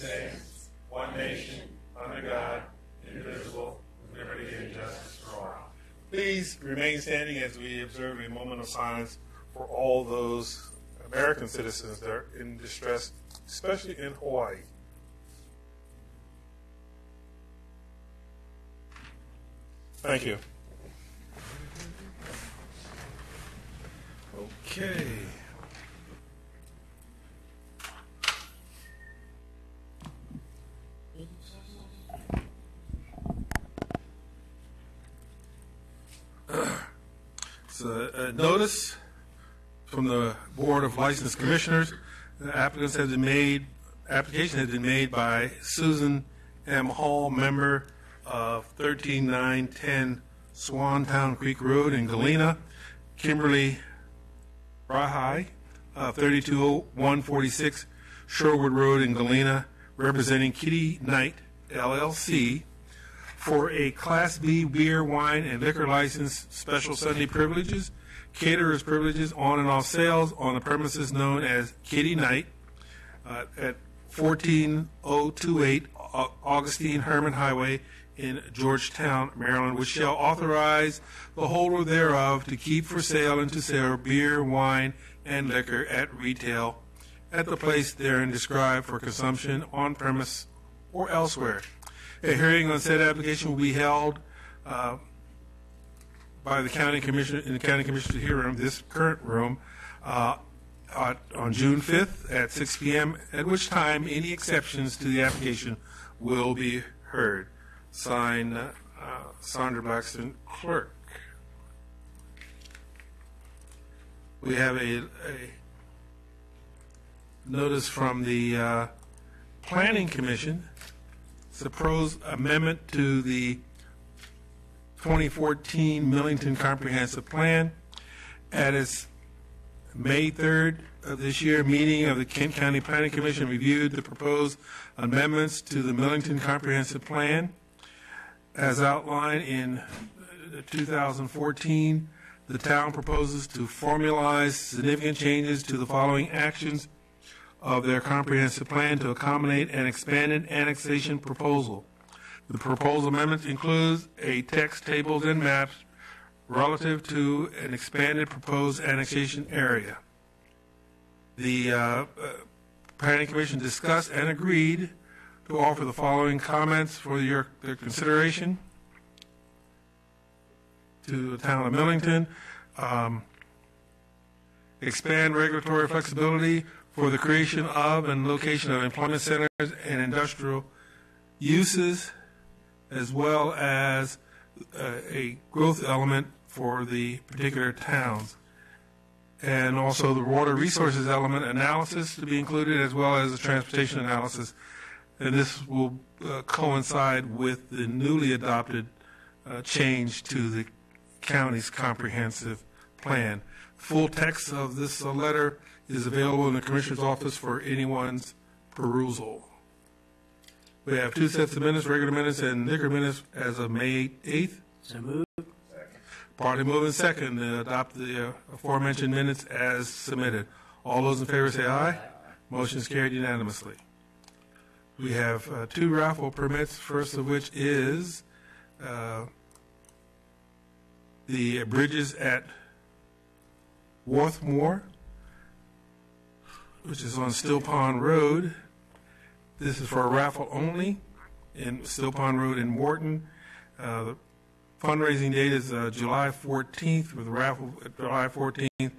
saints, one nation, under God, indivisible, with liberty and justice for all. Please remain standing as we observe a moment of silence for all those American citizens that are in distress, especially in Hawaii. Thank you. Okay. So a notice from the Board of Licensed Commissioners. The application has been made by Susan M. Hall, member of 13910 Swantown Creek Road in Galena, Kimberly Rahai, 32146 Sherwood Road in Galena, representing Kitty Knight, LLC, for a Class B beer, wine, and liquor license, special Sunday privileges, caterers privileges, on and off sales on the premises known as Kitty Knight at 14028 Augustine Herman Highway in Georgetown, Maryland, which shall authorize the holder thereof to keep for sale and to sell beer, wine, and liquor at retail at the place therein described for consumption on premise or elsewhere. A hearing on said application will be held by the county commissioner in the county commissioner's hearing room, this current room, on June 5th at 6 p.m., at which time any exceptions to the application will be heard. Signed, Sandra Blackstone, clerk. We have a notice from the Planning Commission. It's a proposed amendment to the 2014 Millington Comprehensive Plan. At its May 3rd of this year meeting of the Kent County Planning Commission, reviewed the proposed amendments to the Millington Comprehensive Plan. As outlined in 2014, the town proposes to formalize significant changes to the following actions of their comprehensive plan to accommodate an expanded annexation proposal. The proposal amendment includes a text, tables, and maps relative to an expanded proposed annexation area. The Planning Commission discussed and agreed to offer the following comments for their consideration to the town of Millington. Expand regulatory flexibility for the creation of and location of employment centers and industrial uses, as well as a growth element for the particular towns. And also the water resources element analysis to be included, as well as the transportation analysis. And this will coincide with the newly adopted change to the county's comprehensive plan. Full text of this letter is available in the Commissioner's office for anyone's perusal. We have two sets of minutes, regular minutes and liquor minutes as of May 8th. So moved. Party moving second to adopt the aforementioned minutes as submitted. All those in favor say aye. Motion is carried unanimously. We have two raffle permits, first of which is the bridges at Worthmore, which is on Still Pond Road. This is for a raffle only in Still Pond Road in Morton. The fundraising date is July 14th, with the raffle at July 14th,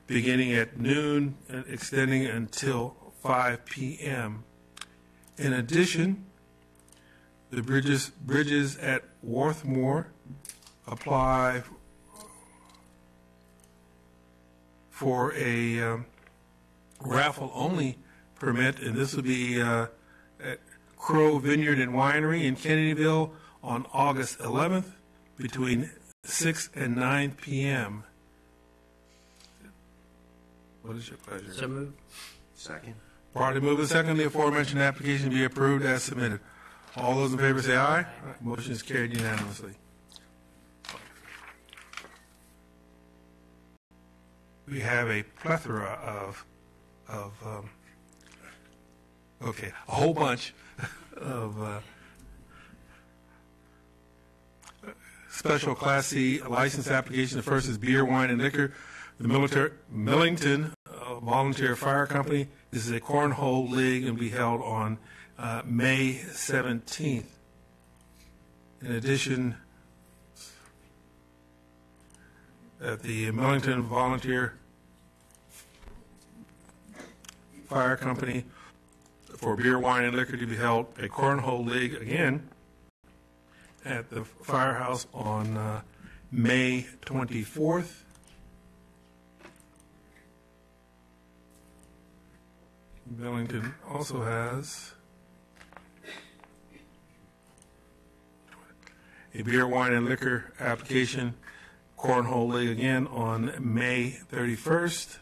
beginning at noon and extending until 5 p.m. In addition, the bridges at Worthmore apply for a raffle-only permit, and this will be at Crow Vineyard and Winery in Kennedyville on August 11th between 6 and 9 p.m. What is your pleasure? So moved. Second. Party moved and second. The aforementioned application be approved as submitted. All those in favor say aye. Aye. Motion is carried unanimously. We have a plethora of Okay, a whole bunch of special Class C license application. The first is beer, wine, and liquor. The Millington Volunteer Fire Company. This is a cornhole league and will be held on May 17th. In addition, at the Millington Volunteer Fire Company, for beer, wine, and liquor to be held a cornhole league again at the firehouse on May 24th. Millington also has a beer, wine, and liquor application cornhole league again on May 31st.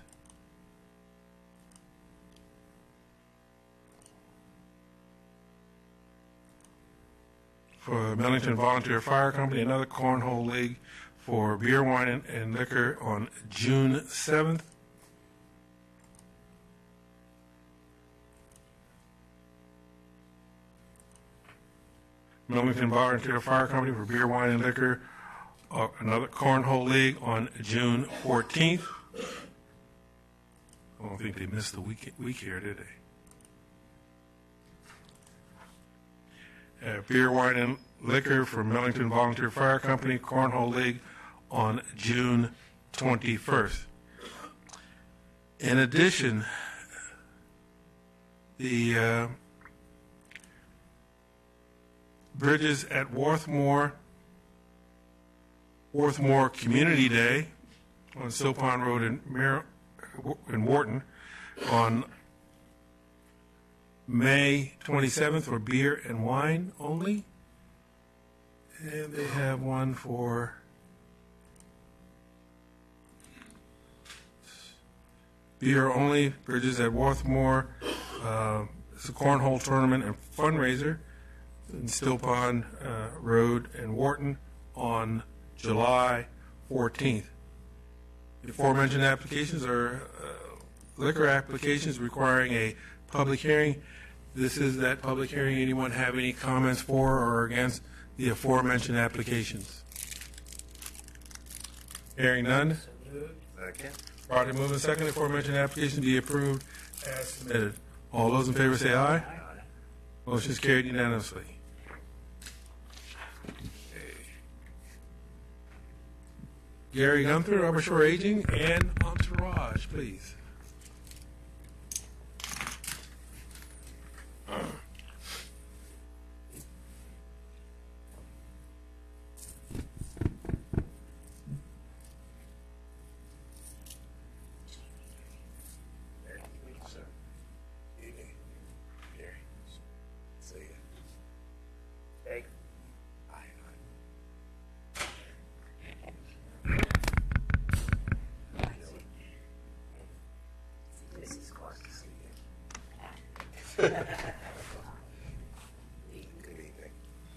For Millington Volunteer Fire Company, another cornhole league for beer, wine, and liquor on June 7th. Millington Volunteer Fire Company for beer, wine, and liquor, another cornhole league on June 14th. I don't think they missed the week here, did they? Beer, wine, and liquor for Millington Volunteer Fire Company, cornhole league on June 21st. In addition, the Bridges at Worthmore Community Day on Sopon Road in Wharton on May 27th for beer and wine only. And they have one for beer only, Bridges at Worthmore. It's a cornhole tournament and fundraiser in Still Pond Road in Wharton on July 14th. The aforementioned applications are liquor applications requiring a public hearing. This is that public hearing. Anyone have any comments for or against the aforementioned applications? Hearing none. Second. Properly moved and second. The aforementioned application be approved as submitted. All those in favor say aye. Motion is carried unanimously. Gary Gunther, Upper Shore Aging, and Entourage, please.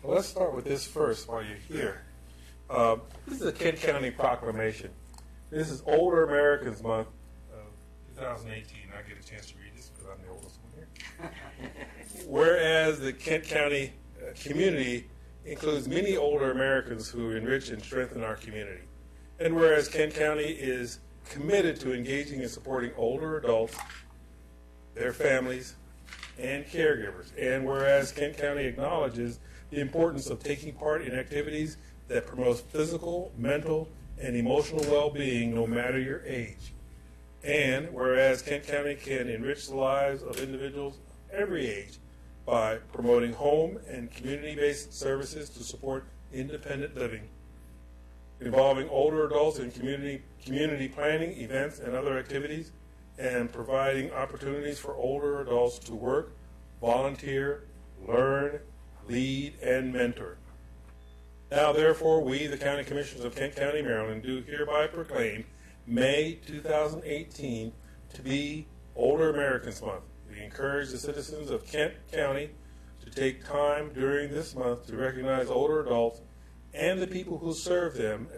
Well, let's start with this first while you're here. This is a Kent County proclamation. This is Older Americans Month of 2018. I get a chance to read this because I'm the oldest one here. Whereas the Kent County community includes many older Americans who enrich and strengthen our community. And whereas Kent County is committed to engaging and supporting older adults, their families, and caregivers. And whereas Kent County acknowledges the importance of taking part in activities that promote physical, mental, and emotional well-being no matter your age. And whereas Kent County can enrich the lives of individuals of every age by promoting home and community-based services to support independent living, involving older adults in community planning, events, and other activities, and providing opportunities for older adults to work, volunteer, learn, lead, and mentor. Now, therefore, we, the County Commissioners of Kent County, Maryland, do hereby proclaim May 2018 to be Older Americans Month. We encourage the citizens of Kent County to take time during this month to recognize older adults and the people who serve them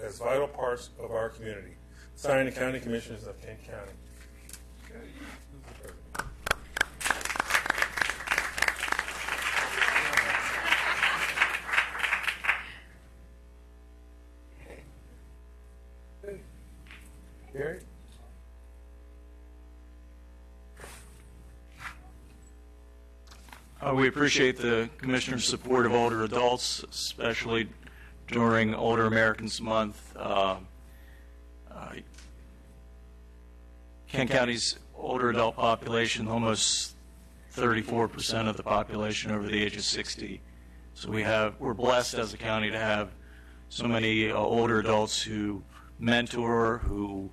as vital parts of our community. Signed, the County Commissioners of Kent County. We appreciate the Commissioner's support of older adults, especially during Older Americans Month. Kent County's older adult population, almost 34% of the population over the age of 60. So we're blessed as a county to have so many older adults who mentor, who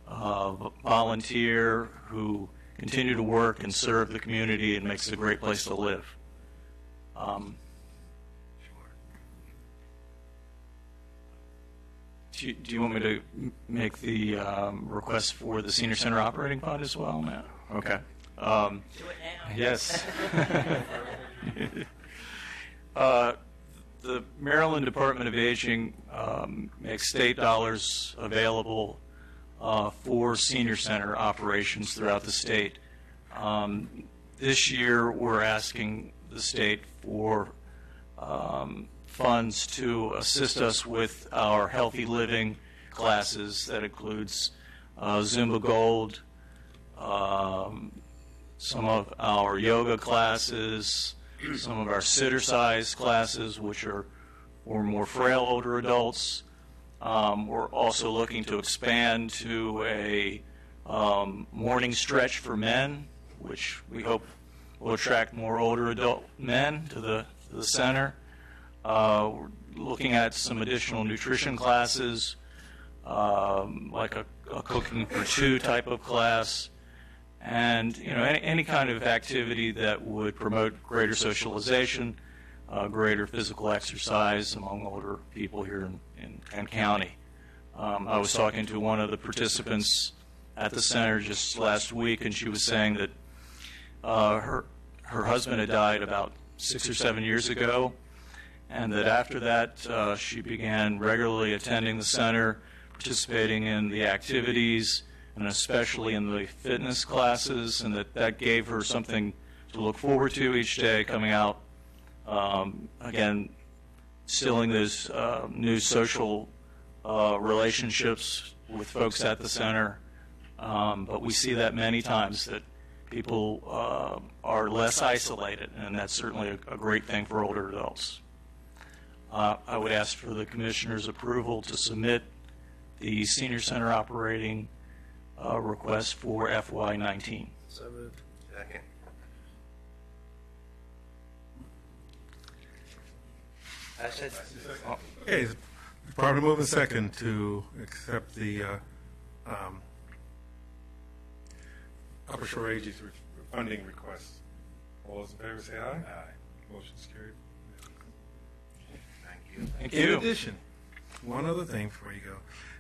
volunteer, who continue to work and serve the community, and makes it a great place to live. Do you want me to make the request for the Senior Center Operating Fund as well, Matt? Okay. Do it now. Yes. The Maryland Department of Aging makes state dollars available for Senior Center operations throughout the state. This year, we're asking the state for funds to assist us with our healthy living classes. That includes Zumba Gold, some of our yoga classes, some of our sitter-size classes, which are for more frail older adults. We're also looking to expand to a morning stretch for men, which we hope will attract more older adult men to the center. We're looking at some additional nutrition classes, like a cooking for two type of class, and any kind of activity that would promote greater socialization, greater physical exercise among older people here in Kent County. I was talking to one of the participants at the center just last week, and she was saying that her husband had died about 6 or 7 years ago, and that after that she began regularly attending the center, participating in the activities, and especially in the fitness classes, and that gave her something to look forward to each day, coming out, again, instilling those new social relationships with folks at the center. But we see that many times, that people are less isolated, and that's certainly a great thing for older adults. I would ask for the Commissioner's approval to submit the Senior Center operating request for FY19. So moved. Second. I said. Okay, it's probably moving second to accept the Upper Shore Agency funding request. All those in favor say aye. Aye. Motion's carried. Thank you. Thank In you. addition, one other thing before you go.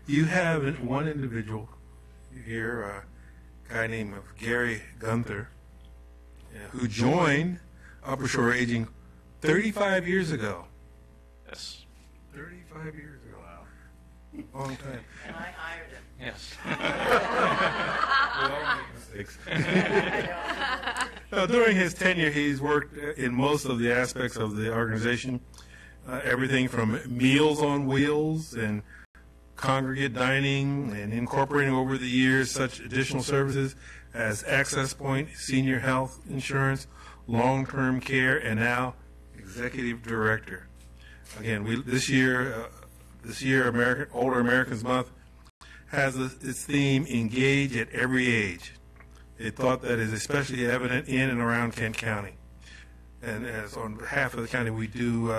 You have one individual here, a guy named Gary Gunther, who joined Upper Shore Aging 35 years ago. Yes. 35 years ago. Wow. Long time. And I hired him. Yes. We all make mistakes. Now, during his tenure, he's worked in most of the aspects of the organization, everything from Meals on Wheels and congregate dining, and incorporating over the years such additional services as Access Point, senior health insurance, long-term care, and now executive director. Again, this year, Older Americans Month has its theme, Engage at Every Age. A thought that is especially evident in and around Kent County. And as on behalf of the county, we do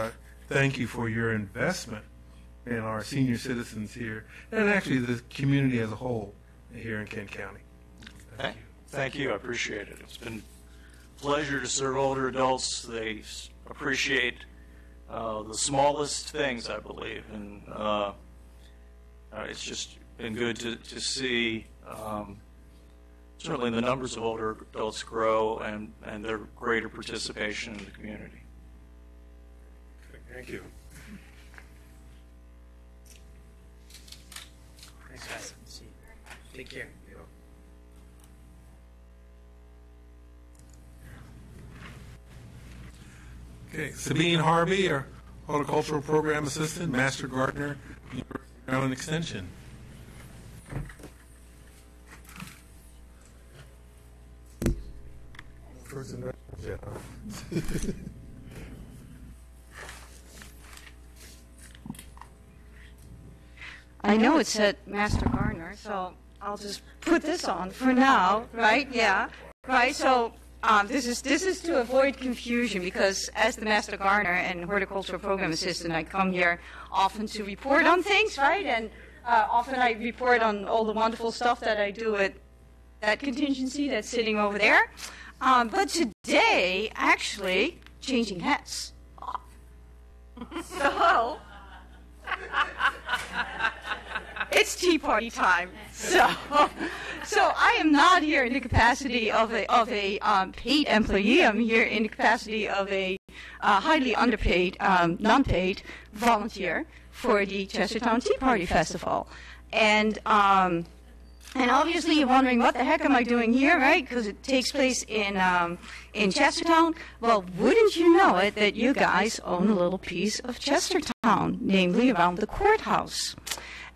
thank you for your investment in our senior citizens here, and actually the community as a whole here in Kent County. Thank you. Thank you. I appreciate it. It's been a pleasure to serve older adults. They appreciate the smallest things, I believe, and it's just been good to see certainly the numbers of older adults grow and their greater participation in the community. Thank you. Thanks, guys. Take care. Okay, Sabine Harvey, our Horticultural Program Assistant, Master Gardener, University of Maryland Extension. First introduction. Yeah. I know it said Master Gardener, so I'll just put this on for now, right? Yeah, right. So this is to avoid confusion, because as the Master Gardener and Horticultural Program Assistant, I come here often to report on things, right? And often I report on all the wonderful stuff that I do at that contingency that's sitting over there. But today, actually, changing hats. So it's tea party time. So I am not here in the capacity of a paid employee. I'm here in the capacity of a highly underpaid, non-paid volunteer for the Chestertown Tea Party Festival. And obviously you're wondering, what the heck am I doing here, right? Because it takes place in Chestertown. Well, wouldn't you know it that you guys own a little piece of Chestertown, namely around the courthouse.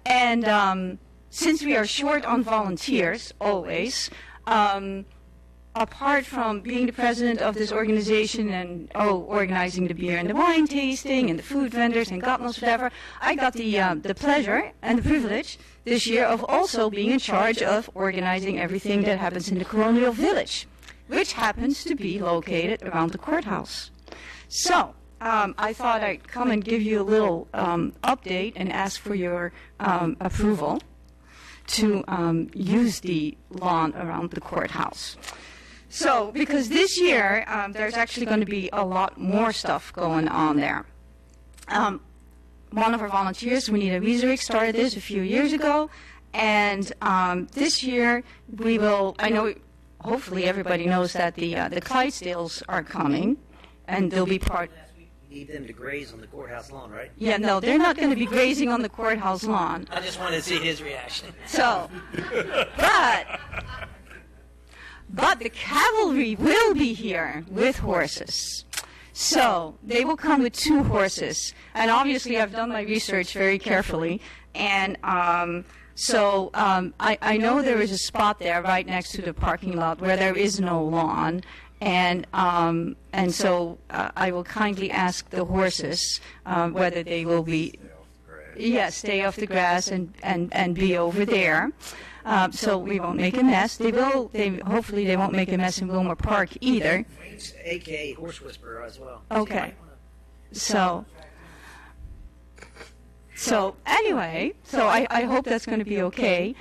And since we are short on volunteers, always, apart from being the president of this organization and organizing the beer and the wine tasting and the food vendors and God knows whatever, I got the pleasure and the privilege this year of also being in charge of organizing everything that happens in the Colonial Village, which happens to be located around the courthouse. So I thought I'd come and give you a little update and ask for your approval to use the lawn around the courthouse. So, because this year, there's actually going to be a lot more stuff going on there. One of our volunteers, Judy Center, started this a few years ago, and this year we will, I know, hopefully everybody knows that the Clydesdales are coming, and they'll be part. You need them to graze on the courthouse lawn, right? Yeah, no, they're not going to be grazing on the courthouse lawn. I just wanted to see his reaction. So, but the cavalry will be here with horses. So they will come with 2 horses. And obviously I've done my research very carefully. And so I know there is a spot there right next to the parking lot where there is no lawn. And so I will kindly ask the horses whether they will be, stay off the grass and be over there. So we won't make a mess. Hopefully they won't make a mess in Wilmer Park either. It's AKA Horse Whisperer as well. Okay. So anyway, I hope that's going to be okay,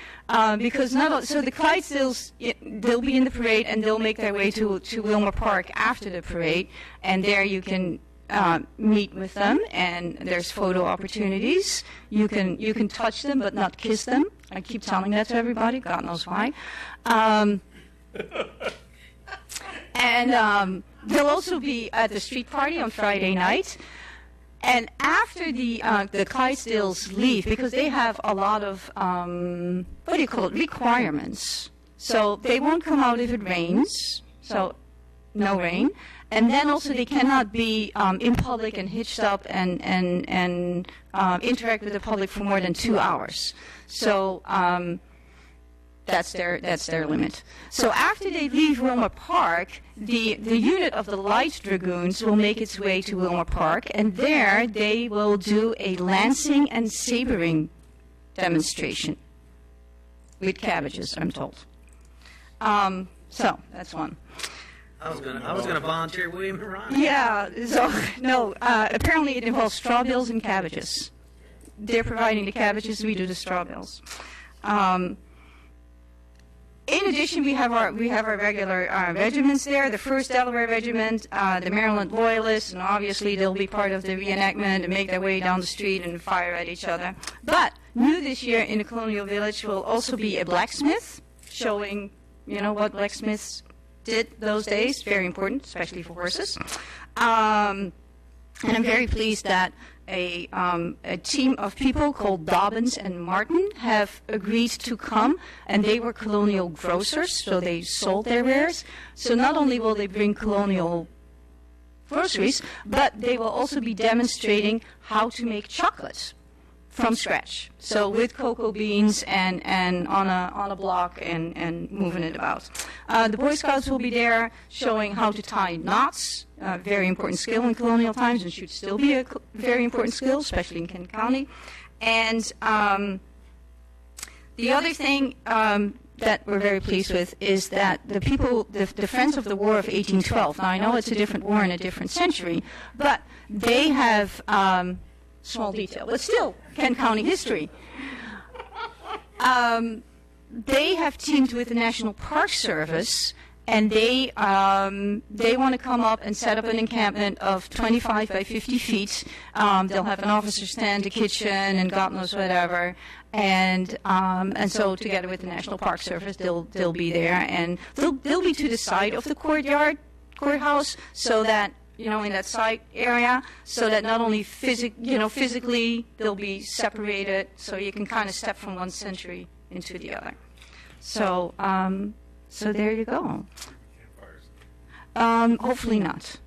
because so the Clydesdales, they'll be in the parade and they'll make their way to Wilmer Park after the parade, and there you can meet with them, and there's photo opportunities. You can touch them but not kiss them. I keep telling that to everybody, God knows why. And they'll also be at the street party on Friday night. And after the Clydesdales leave, because they have a lot of, requirements. So they won't come out if it rains, so no rain. And then also they cannot be in public and hitched up and interact with the public for more than 2 hours. So that's their limit. So after they leave Wilmer Park, the unit of the Light Dragoons will make its way to Wilmer Park, and there they will do a lancing and sabering demonstration with cabbages, I'm told. So that's one. I was gonna volunteer William and Ron. Yeah. So no. Apparently, it involves straw bills and cabbages. They're providing the cabbages. We do the straw bills. In addition, we have our regular regiments there. The 1st Delaware Regiment, the Maryland Loyalists, and obviously they'll be part of the reenactment and make their way down the street and fire at each other. But new this year in the Colonial Village will also be a blacksmith, showing what blacksmiths did those days. Very important, especially for horses. And I'm very pleased that a team of people called Dobbins and Martin have agreed to come, and they were colonial grocers, so they sold their wares. So not only will they bring colonial groceries, but they will also be demonstrating how to make chocolate from scratch. So with cocoa beans and on a block and moving it about. The Boy Scouts will be there showing how to tie knots, very important skill in colonial times and should still be a very important skill, especially in Kent County. And the other thing that we're very pleased with is that the people, the Friends of the War of 1812, now I know it's a different war in a different century, but they have, small detail, but still Kent County history. They have teamed with the National Park Service, and they want to come up and set up an encampment of 25 by 50 feet. They'll have an officer stand, a kitchen, and God knows whatever. And so together with the National Park Service, they'll be there, and they'll be to the side of the courthouse, so that in that side area, so that not only physically they'll be separated, so you can kind of step from one century into the other. So so there you go. Hopefully not.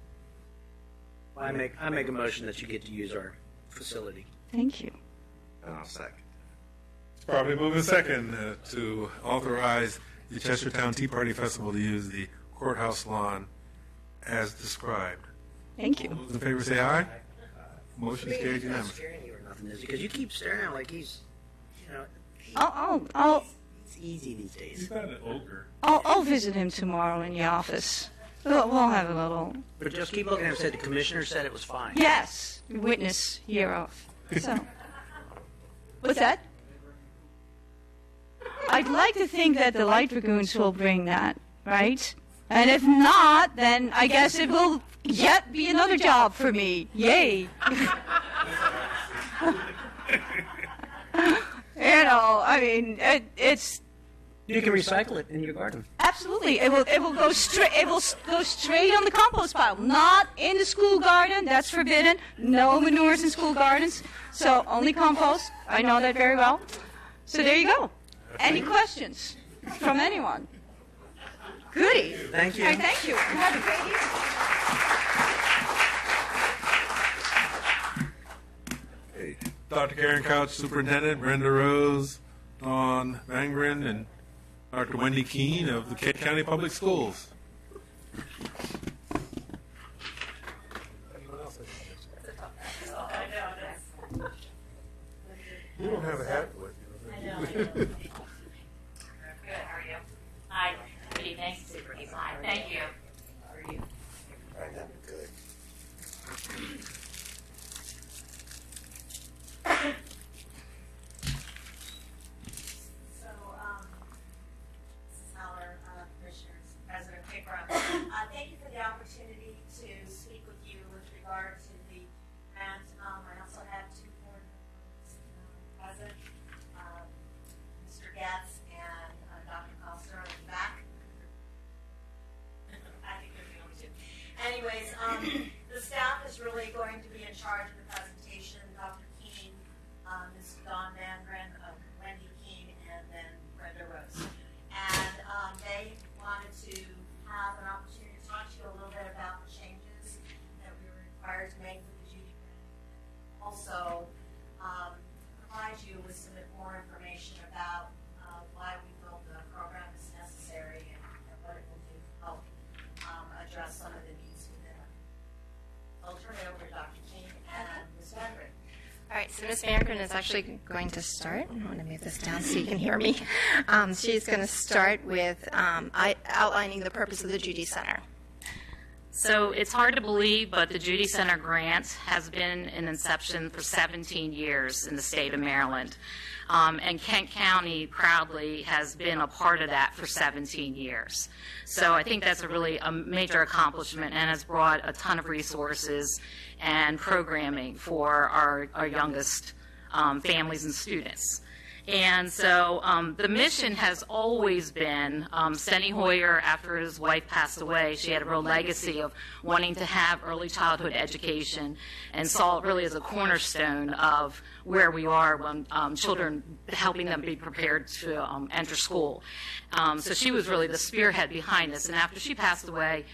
I make a motion that you get to use our facility. Thank you. And I'll second. It's probably moving second to authorize the Chestertown Tea Party Festival to use the courthouse lawn as described. Thank you. All those in favor say aye. Motion is carried He's not unanimously. scaring you or nothing, is he? Because you keep staring at him like he's, it's easy these days. He's not an ogre. I'll visit him tomorrow in the office. We'll have a little. But just keep looking at him. Said the commissioner said it was fine. Yes, witness hereof. So, what's that? I'd like to think that the Light Dragoons will bring that, right? And if not, then I guess it will yet be another job for me. Yay! It's. You can recycle it in your garden. Absolutely, it will go straight. It will go straight on the compost pile, not in the school garden. That's forbidden. No manures in school gardens. So only compost. I know that very well. So there you go. Any questions from anyone? Goody. Thank you. All right, thank you. Have a great evening. Dr. Karen Couch, Superintendent, Brenda Rose, Dawn Vangren, and Dr. Wendy Keene of the Kent County Public Schools. You don't have a hat with you. I know. Good, how are you? Hi, good evening. Hi, thank you. How are you? Right, that'd be good. So, this is Heller, Commissioners, President Pickram. Thank you for the opportunity to speak with you with regard to the grant. I also have two board members present, Mr. Getz and Dr. Coster in the back. I think they're the only two. Anyways, the staff is really going to be in charge of the presentation. Dr. Keene, Ms. Dawn Vangren, Wendy Keene, and then Brenda Rose. And they wanted to have an opportunity to talk to you a little bit about the changes that we were required to make with the Judy grant. Also, provide you with some more information about why we feel the program is necessary and what it will do to help address some of the needs within it. I'll turn it over to Dr. King and Ms. Vangren. All right, so Ms. Vangren is actually going to start. I want to move this down so you can hear me. She's going to start with outlining the purpose of the Judy Center. So it's hard to believe, but the Judy Center grant has been in inception for 17 years in the state of Maryland. And Kent County proudly has been a part of that for 17 years. So I think that's a major accomplishment and has brought a ton of resources and programming for our youngest families and students. And so the mission has always been, Steny Hoyer, after his wife passed away, she had a real legacy of wanting to have early childhood education and saw it really as a cornerstone of where we are when children, helping them be prepared to enter school. So she was really the spearhead behind this. And after she passed away,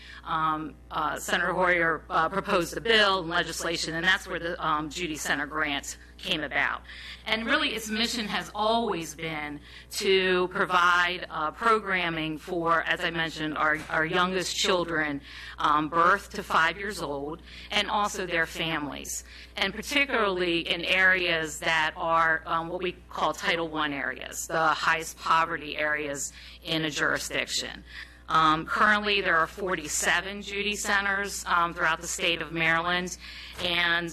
Senator Hoyer proposed a bill and legislation, and that's where the Judy Center grant came about. And really its mission has always been to provide programming for, as I mentioned, our youngest children, birth to 5 years old, and also their families, and particularly in areas that are what we call Title I areas, the highest poverty areas in a jurisdiction. Currently, there are 47 Judy Centers throughout the state of Maryland, and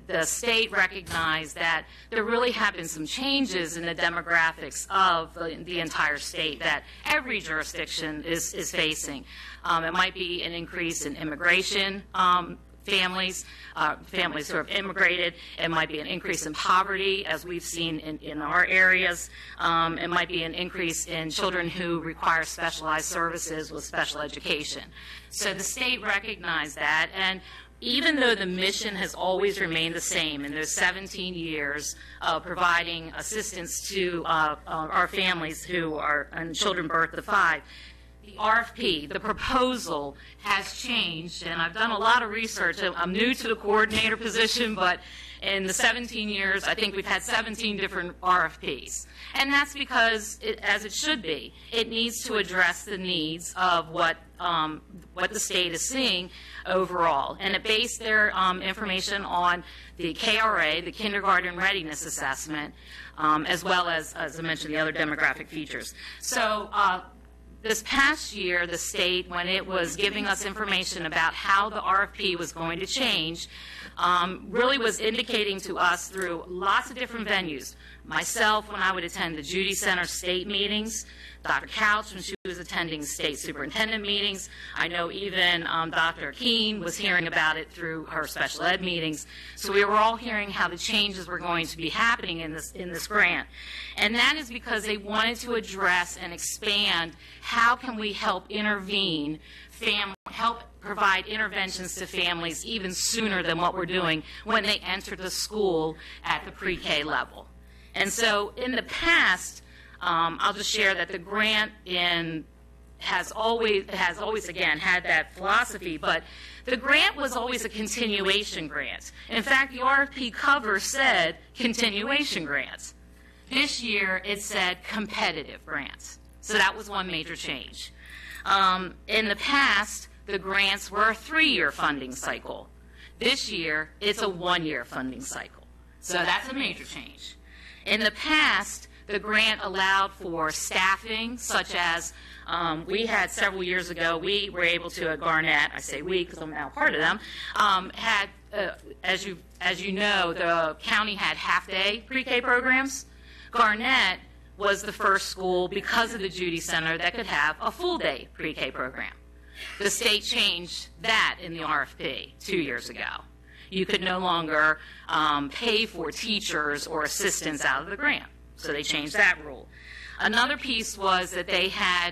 the state recognized that there really have been some changes in the demographics of the entire state that every jurisdiction is facing. It might be an increase in immigration, families who have immigrated. It might be an increase in poverty, as we've seen in our areas. It might be an increase in children who require specialized services with special education. So the state recognized that, and even though the mission has always remained the same in those 17 years of providing assistance to our families who are and children birth to 5, the RFP, the proposal, has changed, and I've done a lot of research. I'm new to the coordinator position, but in the 17 years, I think we've had 17 different RFPs. And that's because, as it should be, it needs to address the needs of what the state is seeing overall. And it based their information on the KRA, the Kindergarten Readiness Assessment, as well as I mentioned, the other demographic features. So this past year, the state, when it was giving us information about how the RFP was going to change, really was indicating to us through lots of different venues. Myself, when I would attend the Judy Center state meetings, Dr. Couch, when she was attending state superintendent meetings. I know even Dr. Keene was hearing about it through her special ed meetings. So we were all hearing how the changes were going to be happening in this grant. And that is because they wanted to address and expand how can we help intervene, help provide interventions to families even sooner than what we're doing when they enter the school at the pre-K level. And so in the past, I'll just share that the grant has always again had that philosophy, but the grant was always a continuation grant. In fact, the RFP cover said continuation grants. This year it said competitive grants. So that was one major change. In the past, the grants were a 3-year funding cycle. This year, it's a 1-year funding cycle. So that's a major change. In the past, the grant allowed for staffing, such as we had several years ago, we were able to at Garnett, I say we because I'm now part of them, as you know, the county had half-day pre-K programs. Garnett was the first school, because of the Judy Center, that could have a full-day pre-K program. The state changed that in the RFP 2 years ago. You could no longer pay for teachers or assistants out of the grant. So they changed that rule. Another piece was that they had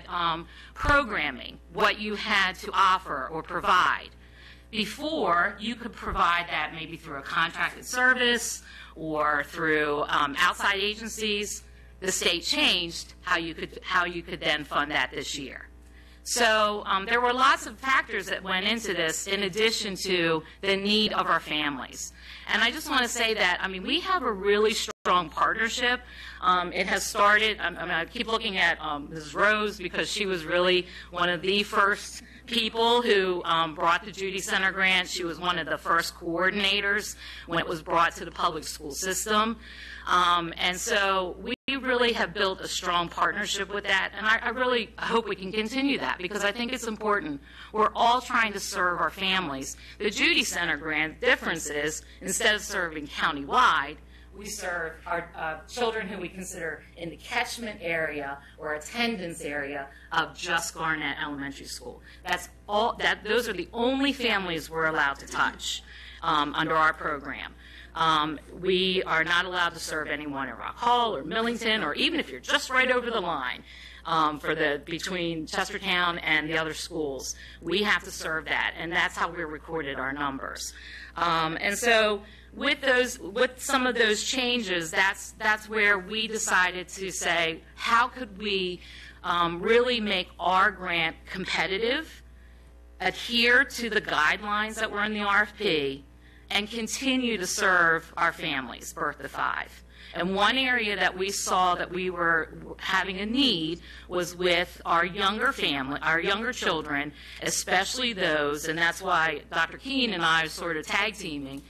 programming, what you had to offer or provide. Before, you could provide that maybe through a contracted service or through outside agencies. The state changed how you could then fund that this year. So there were lots of factors that went into this in addition to the need of our families. And I just want to say that, I mean, we have a really strong partnership. It has started, I keep looking at Mrs. Rose because she was really one of the first people who brought the Judy Center grant. She was one of the first coordinators when it was brought to the public school system. And so we really have built a strong partnership with that, and I really hope we can continue that because I think it's important. We're all trying to serve our families. The Judy Center grant difference is instead of serving countywide, we serve our children who we consider in the catchment area or attendance area of just Garnett Elementary School. Those are the only families we're allowed to touch under our program. We are not allowed to serve anyone in Rock Hall or Millington, or even if you're just right over the line between Chestertown and the other schools. We have to serve that, and that's how we recorded our numbers. And so with some of those changes, that's where we decided to say, how could we really make our grant competitive, adhere to the guidelines that were in the RFP, and continue to serve our families, birth to 5. And one area that we saw that we were having a need was with our younger family, our younger children, especially those, and that's why Dr. Keene and I are sort of tag teaming,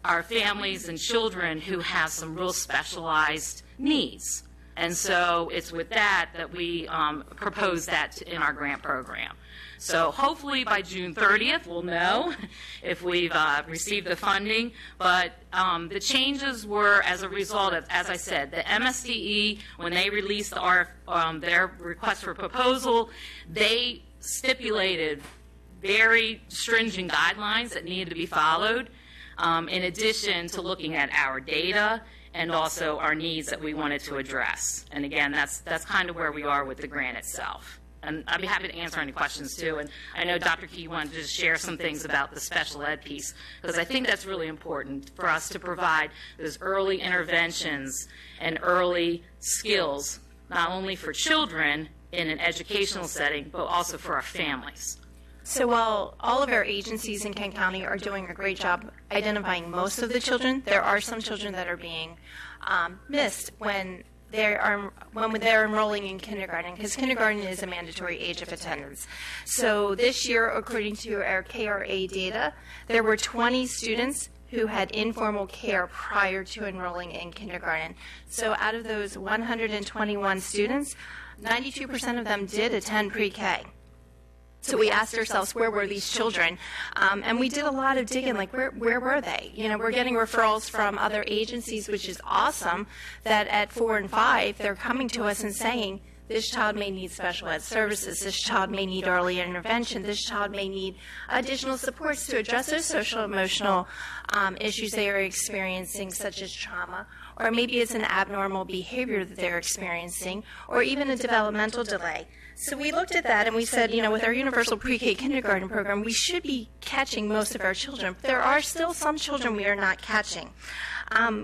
our families and children who have some real specialized needs. And so it's with that that we propose that in our grant program. So hopefully by June 30th, we'll know if we've received the funding. But the changes were as a result of, as I said, the MSDE, when they released their request for proposal, they stipulated very stringent guidelines that needed to be followed, in addition to looking at our data and also our needs that we wanted to address. And again, that's kind of where we are with the grant itself. And I'd be happy to answer any questions too. And I know Dr. Key wanted to just share some things about the special ed piece, because I think that's really important for us to provide those early interventions and early skills, not only for children in an educational setting, but also for our families. So while all of our agencies in Kent County are doing a great job identifying most of the children, there are some children that are being missed when they're enrolling in kindergarten, because kindergarten is a mandatory age of attendance. So this year, according to our KRA data, there were 20 students who had informal care prior to enrolling in kindergarten. So out of those 121 students, 92% of them did attend pre-K. So we asked ourselves, where were these children? And we did a lot of digging, like, where were they? You know, we're getting referrals from other agencies, which is awesome, that at 4 and 5, they're coming to us and saying, this child may need special ed services, this child may need early intervention, this child may need additional supports to address those social emotional issues they are experiencing, such as trauma, or maybe it's an abnormal behavior that they're experiencing, or even a developmental delay. So we looked at that and we said, you know, with our universal pre-K kindergarten program, we should be catching most of our children. But there are still some children we are not catching.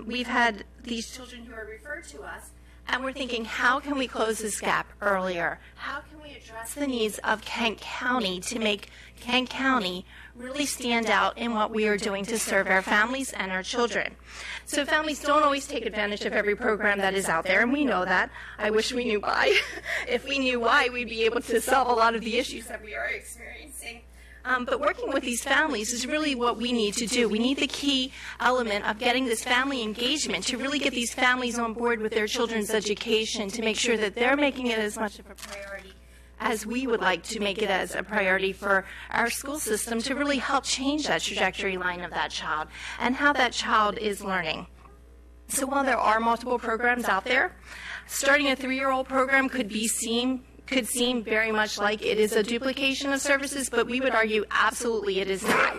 We've had these children who are referred to us, and we're thinking, how can we close this gap earlier? How can we address the needs of Kent County to make Kent County really stand out in what we are doing to serve our families and our children? So families don't always take advantage of every program that is out there, and we know that. I wish we knew why. If we knew why, we'd be able to solve a lot of the issues that we are experiencing. But working with these families is really what we need to do. We need the key element of getting this family engagement to really get these families on board with their children's education, to make sure that they're making it as much of a priority as we would like to make it as a priority for our school system, to really help change that trajectory line of that child and how that child is learning. So while there are multiple programs out there, starting a 3-year-old program could seem very much like it is a duplication of services, but we would argue absolutely it is not.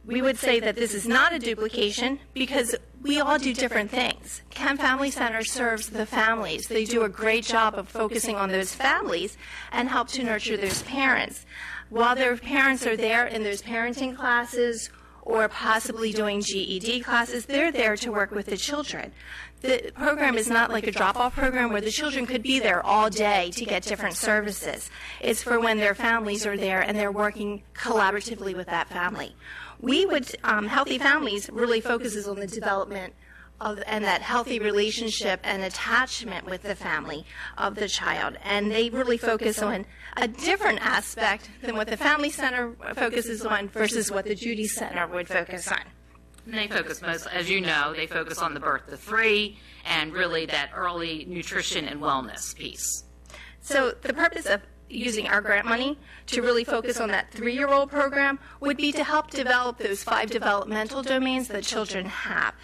We would say that this is not a duplication because we all do different things. Kent Family Center serves the families. They do a great job of focusing on those families and help to nurture those parents. While their parents are there in those parenting classes or possibly doing GED classes, they're there to work with the children. The program is not like a drop-off program where the children could be there all day to get different services. It's for when their families are there and they're working collaboratively with that family. Healthy Families really focuses on the development and that healthy relationship and attachment with the family of the child. And they really focus on a different aspect than what the Family Center focuses on versus what the Judy Center would focus on. And they focus most, as you know, they focus on the birth to 3 and really that early nutrition and wellness piece. So the purpose of using our grant money to really focus on that 3-year-old program would be to help develop those 5 developmental domains that children have.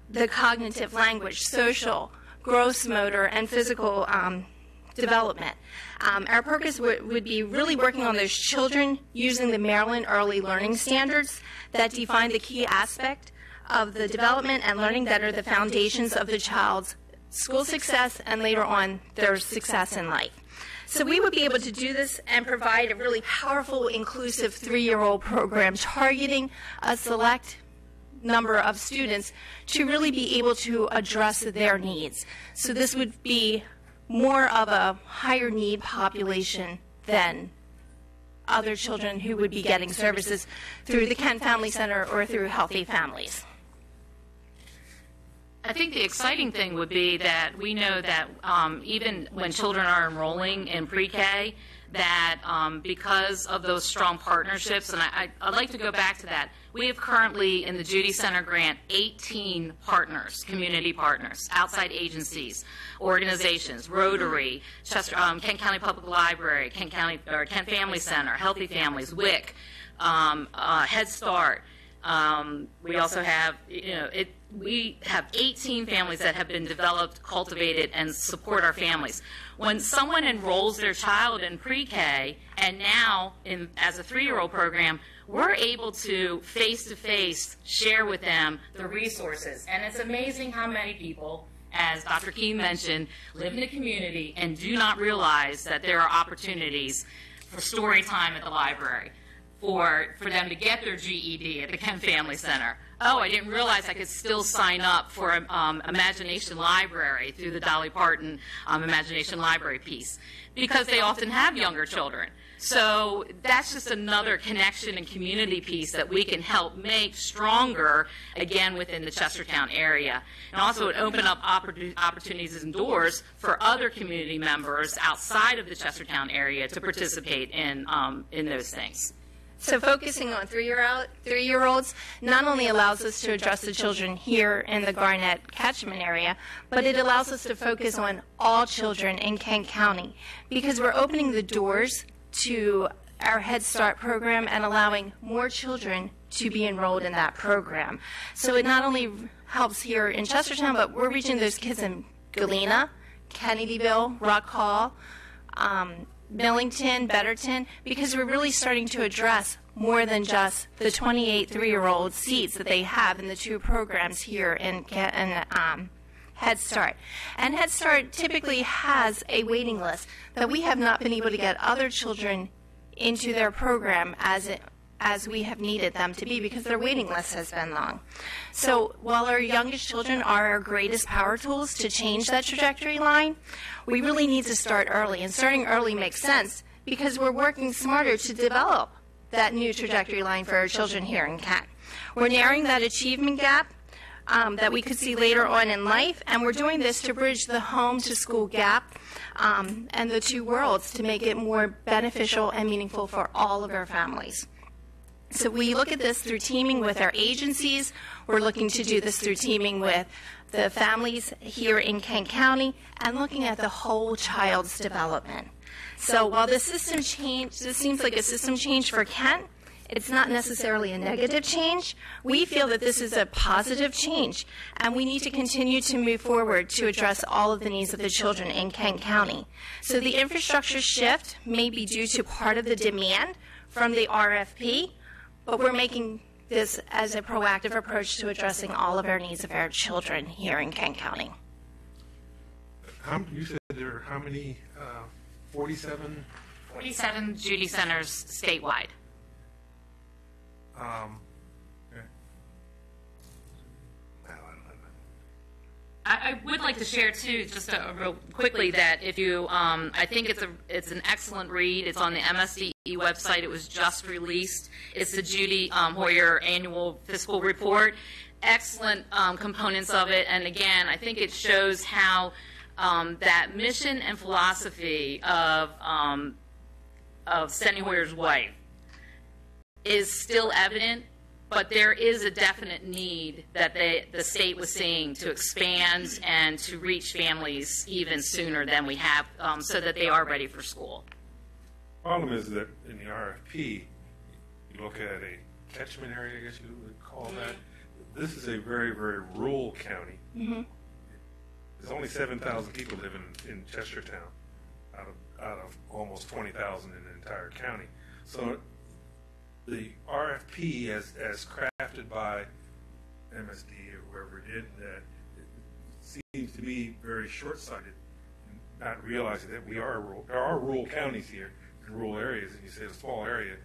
The cognitive, language, social, gross motor, and physical development. Our purpose would be really working on those children using the Maryland Early Learning Standards that define the key aspect of the development and learning that are the foundations of the child's school success and later on their success in life. So we would be able to do this and provide a really powerful, inclusive 3-year-old program targeting a select number of students to really be able to address their needs. So this would be more of a higher need population than other children who would be getting services through the Kent Family Center or through Healthy Families. I think the exciting thing would be that we know that even when children are enrolling in pre-K, that because of those strong partnerships, and I'd like to go back to that, we have currently in the Judy Center grant 18 partners, community partners, outside agencies, organizations, Rotary, Kent County Public Library, Kent Family Center, Healthy Families, WIC, Head Start. We also have, we have 18 families that have been developed, cultivated, and support our families. When someone enrolls their child in pre-K, and now as a 3-year-old program, we're able to face-to-face share with them the resources. And it's amazing how many people, as Dr. Keene mentioned, live in the community and do not realize that there are opportunities for story time at the library, for them to get their GED at the Kent Family Center. Oh, I didn't realize I could still sign up for Imagination Library through the Dolly Parton Imagination Library piece, because they often have younger children. So that's just another connection and community piece that we can help make stronger, again, within the Chestertown area. And also it open up opportunities and doors for other community members outside of the Chestertown area to participate in those things. So focusing on 3-year-olds not only allows us to address the children here in the Garnett catchment area, but it allows us to focus on all children in Kent County, because we're opening the doors to our Head Start program and allowing more children to be enrolled in that program. So it not only helps here in Chestertown, but we're reaching those kids in Galena, Kennedyville, Rock Hall, Millington, Betterton, because we're really starting to address more than just the 28 3-year-old seats that they have in the 2 programs here in Head Start. And Head Start typically has a waiting list that we have not been able to get other children into their program as we have needed them to be, because their waiting list has been long. So while our youngest children are our greatest power tools to change that trajectory line, we really need to start early. And starting early makes sense because we're working smarter to develop that new trajectory line for our children here in Kent. We're narrowing that achievement gap that we could see later on in life, and we're doing this to bridge the home to school gap and the 2 worlds to make it more beneficial and meaningful for all of our families. So we look at this through teaming with our agencies. We're looking to do this through teaming with the families here in Kent County and looking at the whole child's development. So while the system change, this seems like a system change for Kent, it's not necessarily a negative change. We feel that this is a positive change, and we need to continue to move forward to address all of the needs of the children in Kent County. So the infrastructure shift may be due to part of the demand from the RFP, but we're making this as a proactive approach to addressing all of our needs of our children here in Kent County. You said there are how many? 47? 47 Judy Centers statewide. Okay. I would like to share too, just real quickly, that if you, I think it's an excellent read. It's on the MSDE website. It was just released. It's the Judy Hoyer Annual Fiscal Report. Excellent components of it, and again, I think it shows how that mission and philosophy of Steny Hoyer's wife is still evident, but there is a definite need that the state was seeing to expand and to reach families even sooner than we have, so that they are ready for school. Problem is that in the RFP, you look at a catchment area, I guess you would call that. This is a very, very rural county. Mm-hmm. There's only 7,000 people living in Chestertown out of almost 20,000 in the entire county. So the RFP, as crafted by MSD or whoever did that, seems to be very short-sighted, not realizing that there are rural counties here in rural areas, and you say a small area,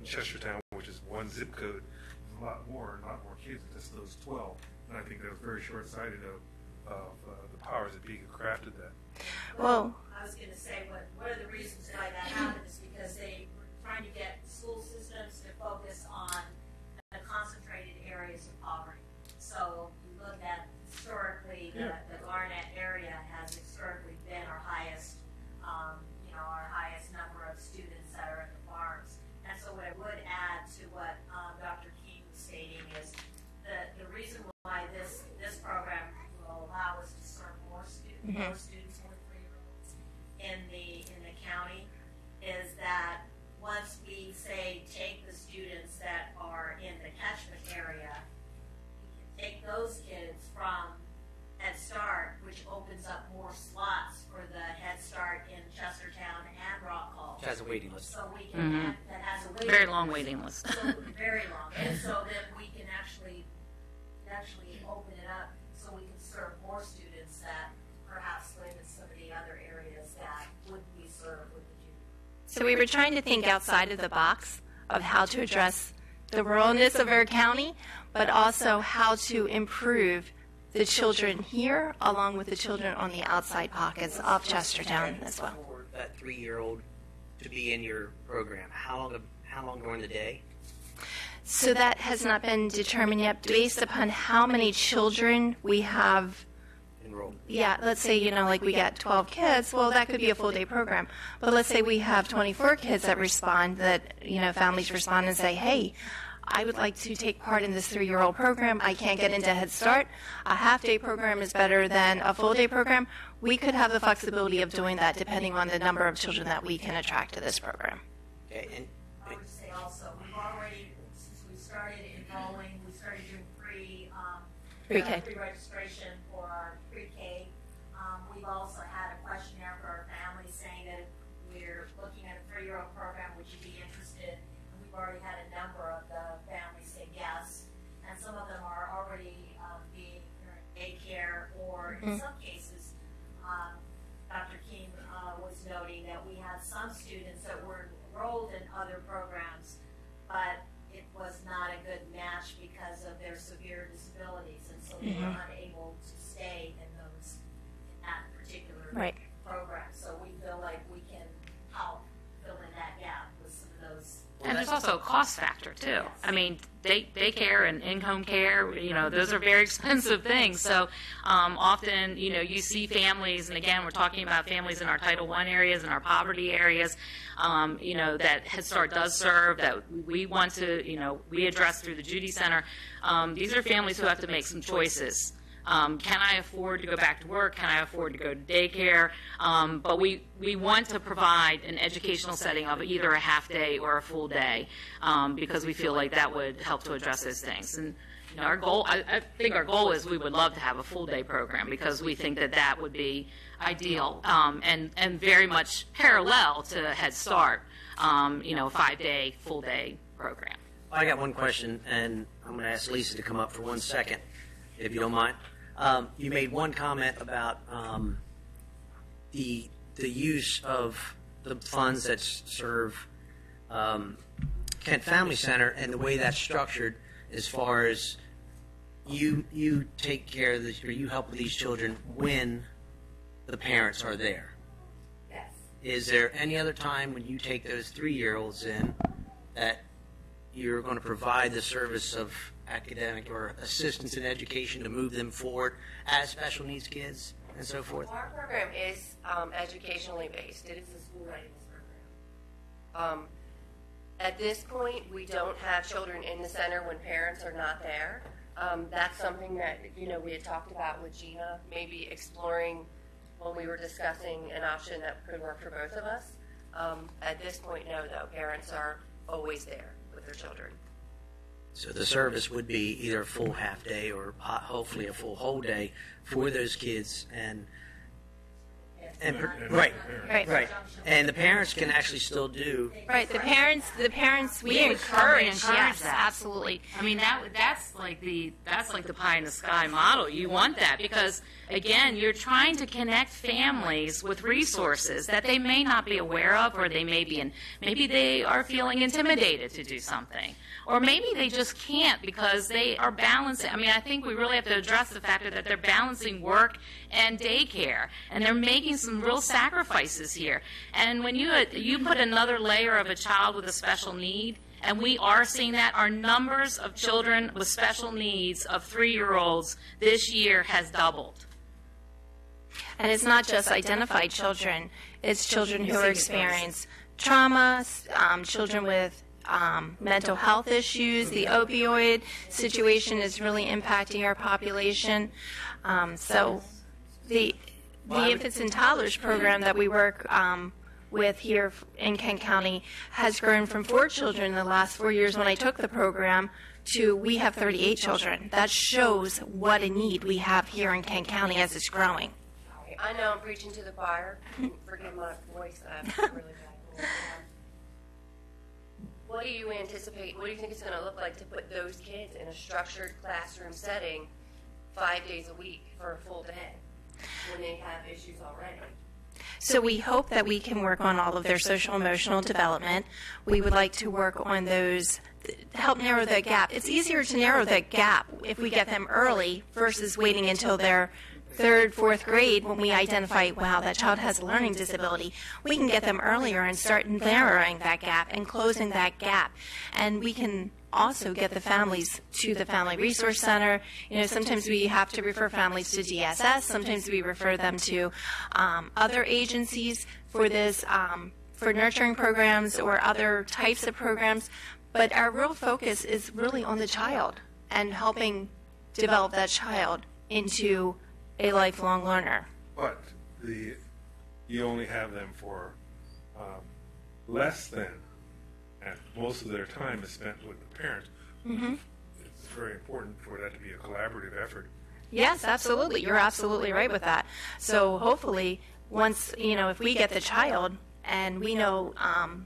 Chestertown, which is 1 zip code, a lot more kids than just those 12. And I think that was very short-sighted of the powers that be who crafted that. Well, I was going to say, one of the reasons why that happened is because they were trying to get school systems to focus on the concentrated areas of poverty. So you look at historically, the Garnett area has historically been our highest, our highest number of students that are in the farms. And so what I would add to what Dr. King was stating is the reason why this program will allow us to serve more students, more 3-year-olds in the county, is that once we say take the students that are in the catchment area, we can take those kids from Head Start, which opens up more slots for the Head Start in Chestertown and Rockall. Which has a waiting list. So we can that has a waiting Very long list. waiting list. So very long, and so that we can actually open it up so we can serve more students that perhaps live in some of the other areas that wouldn't be served with the junior. so we were trying to think outside of the box of how to address the ruralness of our county, but also how to improve the children here along with the children on the outside pockets of Chestertown as well. For that 3-year-old to be in your program, how long during the day? So that has not been determined yet based upon how many children we have. Enrolled. Yeah, let's say, like we got 12 kids, well, that could be a full day program. But let's say we have 24 kids that respond, that, families respond and say, hey, I would like to take part in this 3-year-old program. I can't get into Head Start. A half-day program is better than a full-day program. We could have the flexibility of doing that depending on the number of children that we can attract to this program. Okay, and I would say also, we've already, since we started enrolling, we started doing Pre-K. pre-registration for our pre-K. We've also had a questionnaire for our families saying that if we're looking at a 3-year-old program, would you be interested? And we've already had a number of the families say yes, and some of them are already being in daycare, or in some cases, Dr. King was noting that we had some students that were enrolled in other programs, but it was not a good match because of their severe disabilities, and so they were unable to stay in that particular program. So we feel like we can help fill in that gap with some of those. And there's also a cost factor, too. I mean, daycare and in-home care, those are very expensive things. So often, you see families, and again, we're talking about families in our Title I areas and our poverty areas, that Head Start does serve, that we want to, we address through the Judy Center. These are families who have to make some choices. Can I afford to go back to work? Can I afford to go to daycare? But we want to provide an educational setting of either a half day or a full day, because we feel like that would help to address those things. And our goal, I think our goal is we would love to have a full day program, because we think that would be ideal, and very much parallel to Head Start, a 5-day, full day program. I got one question, and I'm going to ask Lisa to come up for 1 second, if you don't mind. You made one comment about the use of the funds that serve Kent Family Center and the way that's structured, as far as you take care of this, or you help with these children when the parents are there. Yes. Is there any other time when you take those 3-year-olds in that you're going to provide the service of academic or assistance in education to move them forward as special needs kids and so forth? Our program is educationally based. It is a school readiness program. At this point, we don't have children in the center when parents are not there. That's something that we had talked about with Gina, maybe exploring when we were discussing an option that could work for both of us. At this point, no, though. Parents are always there with their children. So the service would be either a full half day or hopefully a full whole day for those kids, and Right. Right. Right. And the parents can actually still do. Right. The parents, we encourage. Yes, that. absolutely. I mean, that's like the pie in the sky model. You want that because, again, you're trying to connect families with resources that they may not be aware of, or maybe they are feeling intimidated to do something, or maybe they just can't because they are balancing. I mean, I think we really have to address the factor that they're balancing work and daycare, and they're making some real sacrifices here. And when you put another layer of a child with a special need, and we are seeing that, our numbers of children with special needs of 3-year-olds this year has doubled. And it's not just identified children, it's children who are experiencing trauma, children with mental health issues. The opioid situation is really impacting our population. So the infants and toddlers program that we work with here in Kent County has grown from 4 children in the last 4 years when I took the program to we have 38 children. That shows what a need we have here in Kent County as it's growing. I know I'm preaching to the choir. Forgive my voice. I have really bad voice. What do you anticipate? What do you think it's going to look like to put those kids in a structured classroom setting 5 days a week for a full day when they have issues already? So we hope that we can work on all of their social emotional development. We would like to work on those, help narrow that gap. It's easier to narrow that gap if we get them early versus waiting until they're 3rd, 4th grade when we identify, wow, that child has a learning disability. We can get them earlier and start narrowing that gap and closing that gap. And we can also get the families to the Family Resource Center. You know, sometimes we have to refer families to DSS. Sometimes we refer them to other agencies for this, for nurturing programs or other types of programs. But our real focus is really on the child and helping develop that child into a lifelong learner. But you only have them for less than, and most of their time is spent with the parents. Mm-hmm. It's very important for that to be a collaborative effort. Yes, absolutely. You're absolutely right with that. So hopefully, once, if we get the child, and we know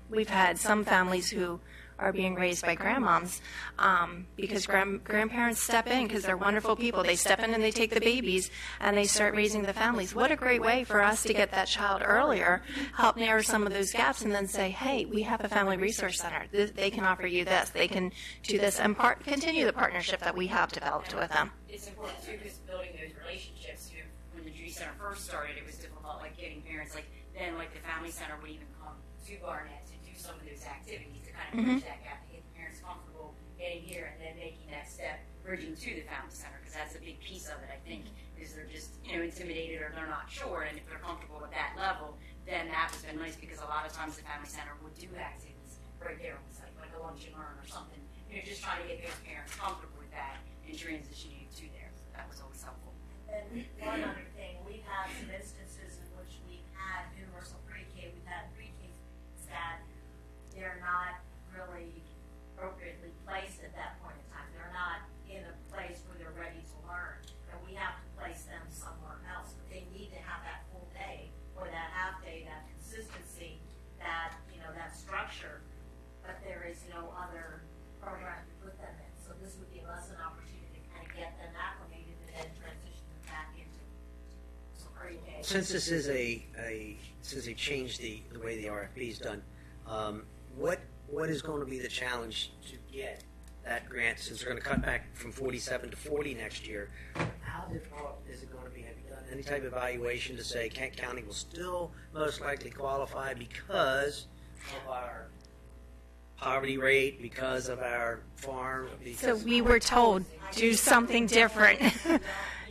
we've had some families who are being raised by grandmoms because grandparents step in because they're wonderful people. They step in and they take the babies and they start raising the families. What a great way for us to get that child earlier, help narrow some of those gaps, and then say, hey, we have a Family Resource Center. They can offer you this. They can do this and continue the partnership that we have developed with them. It's important, too, because building those relationships, when the Judy Center first started, it was difficult, getting parents, then the Family Center would even come to Barnett to do some of those activities to kind of bridge that gap, to get the parents comfortable getting here and then making that step, bridging to the Family Center, because that's a big piece of it, I think, is they're just, intimidated or they're not sure, and if they're comfortable at that level, then that has been nice, because a lot of times the Family Center would do activities right there on the site, like a lunch and learn or something, just trying to get those parents comfortable with that and transitioning to there, so that was always helpful. And one other thing, we've had some instances in which we've had universal pre-K, we've had pre-K that they're not really appropriately placed at that point in time. They're not in a place where they're ready to learn, and we have to place them somewhere else. But they need to have that full day or that half day, that consistency, that that structure. But there is no other program to put them in. So this would give us an opportunity to kind of get them acclimated and then transition them back into pre-K. Since this is since they changed the way the RFP is done, what is going to be the challenge to get that grant, since they're going to cut back from 47 to 40 next year? How difficult is it going to be? Have you done any type of evaluation to say Kent County will still most likely qualify because of our poverty rate, because of our farm? So we were told, do something different.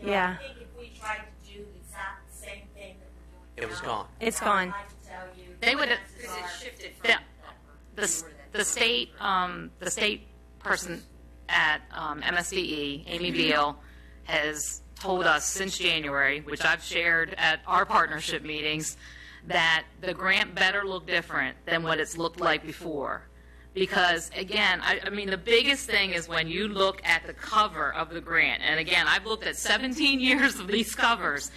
Yeah. I think if we tried to do the exact same thing that we're doing It was gone. It's gone. I'd like to tell you, They would have, Because it shifted from the state person at MSDE, Amy Beal, has told us since January, which I've shared at our partnership meetings, that the grant better look different than what it's looked like before. Because, again, I mean, the biggest thing is when you look at the cover of the grant. And, again, I've looked at 17 years of these covers,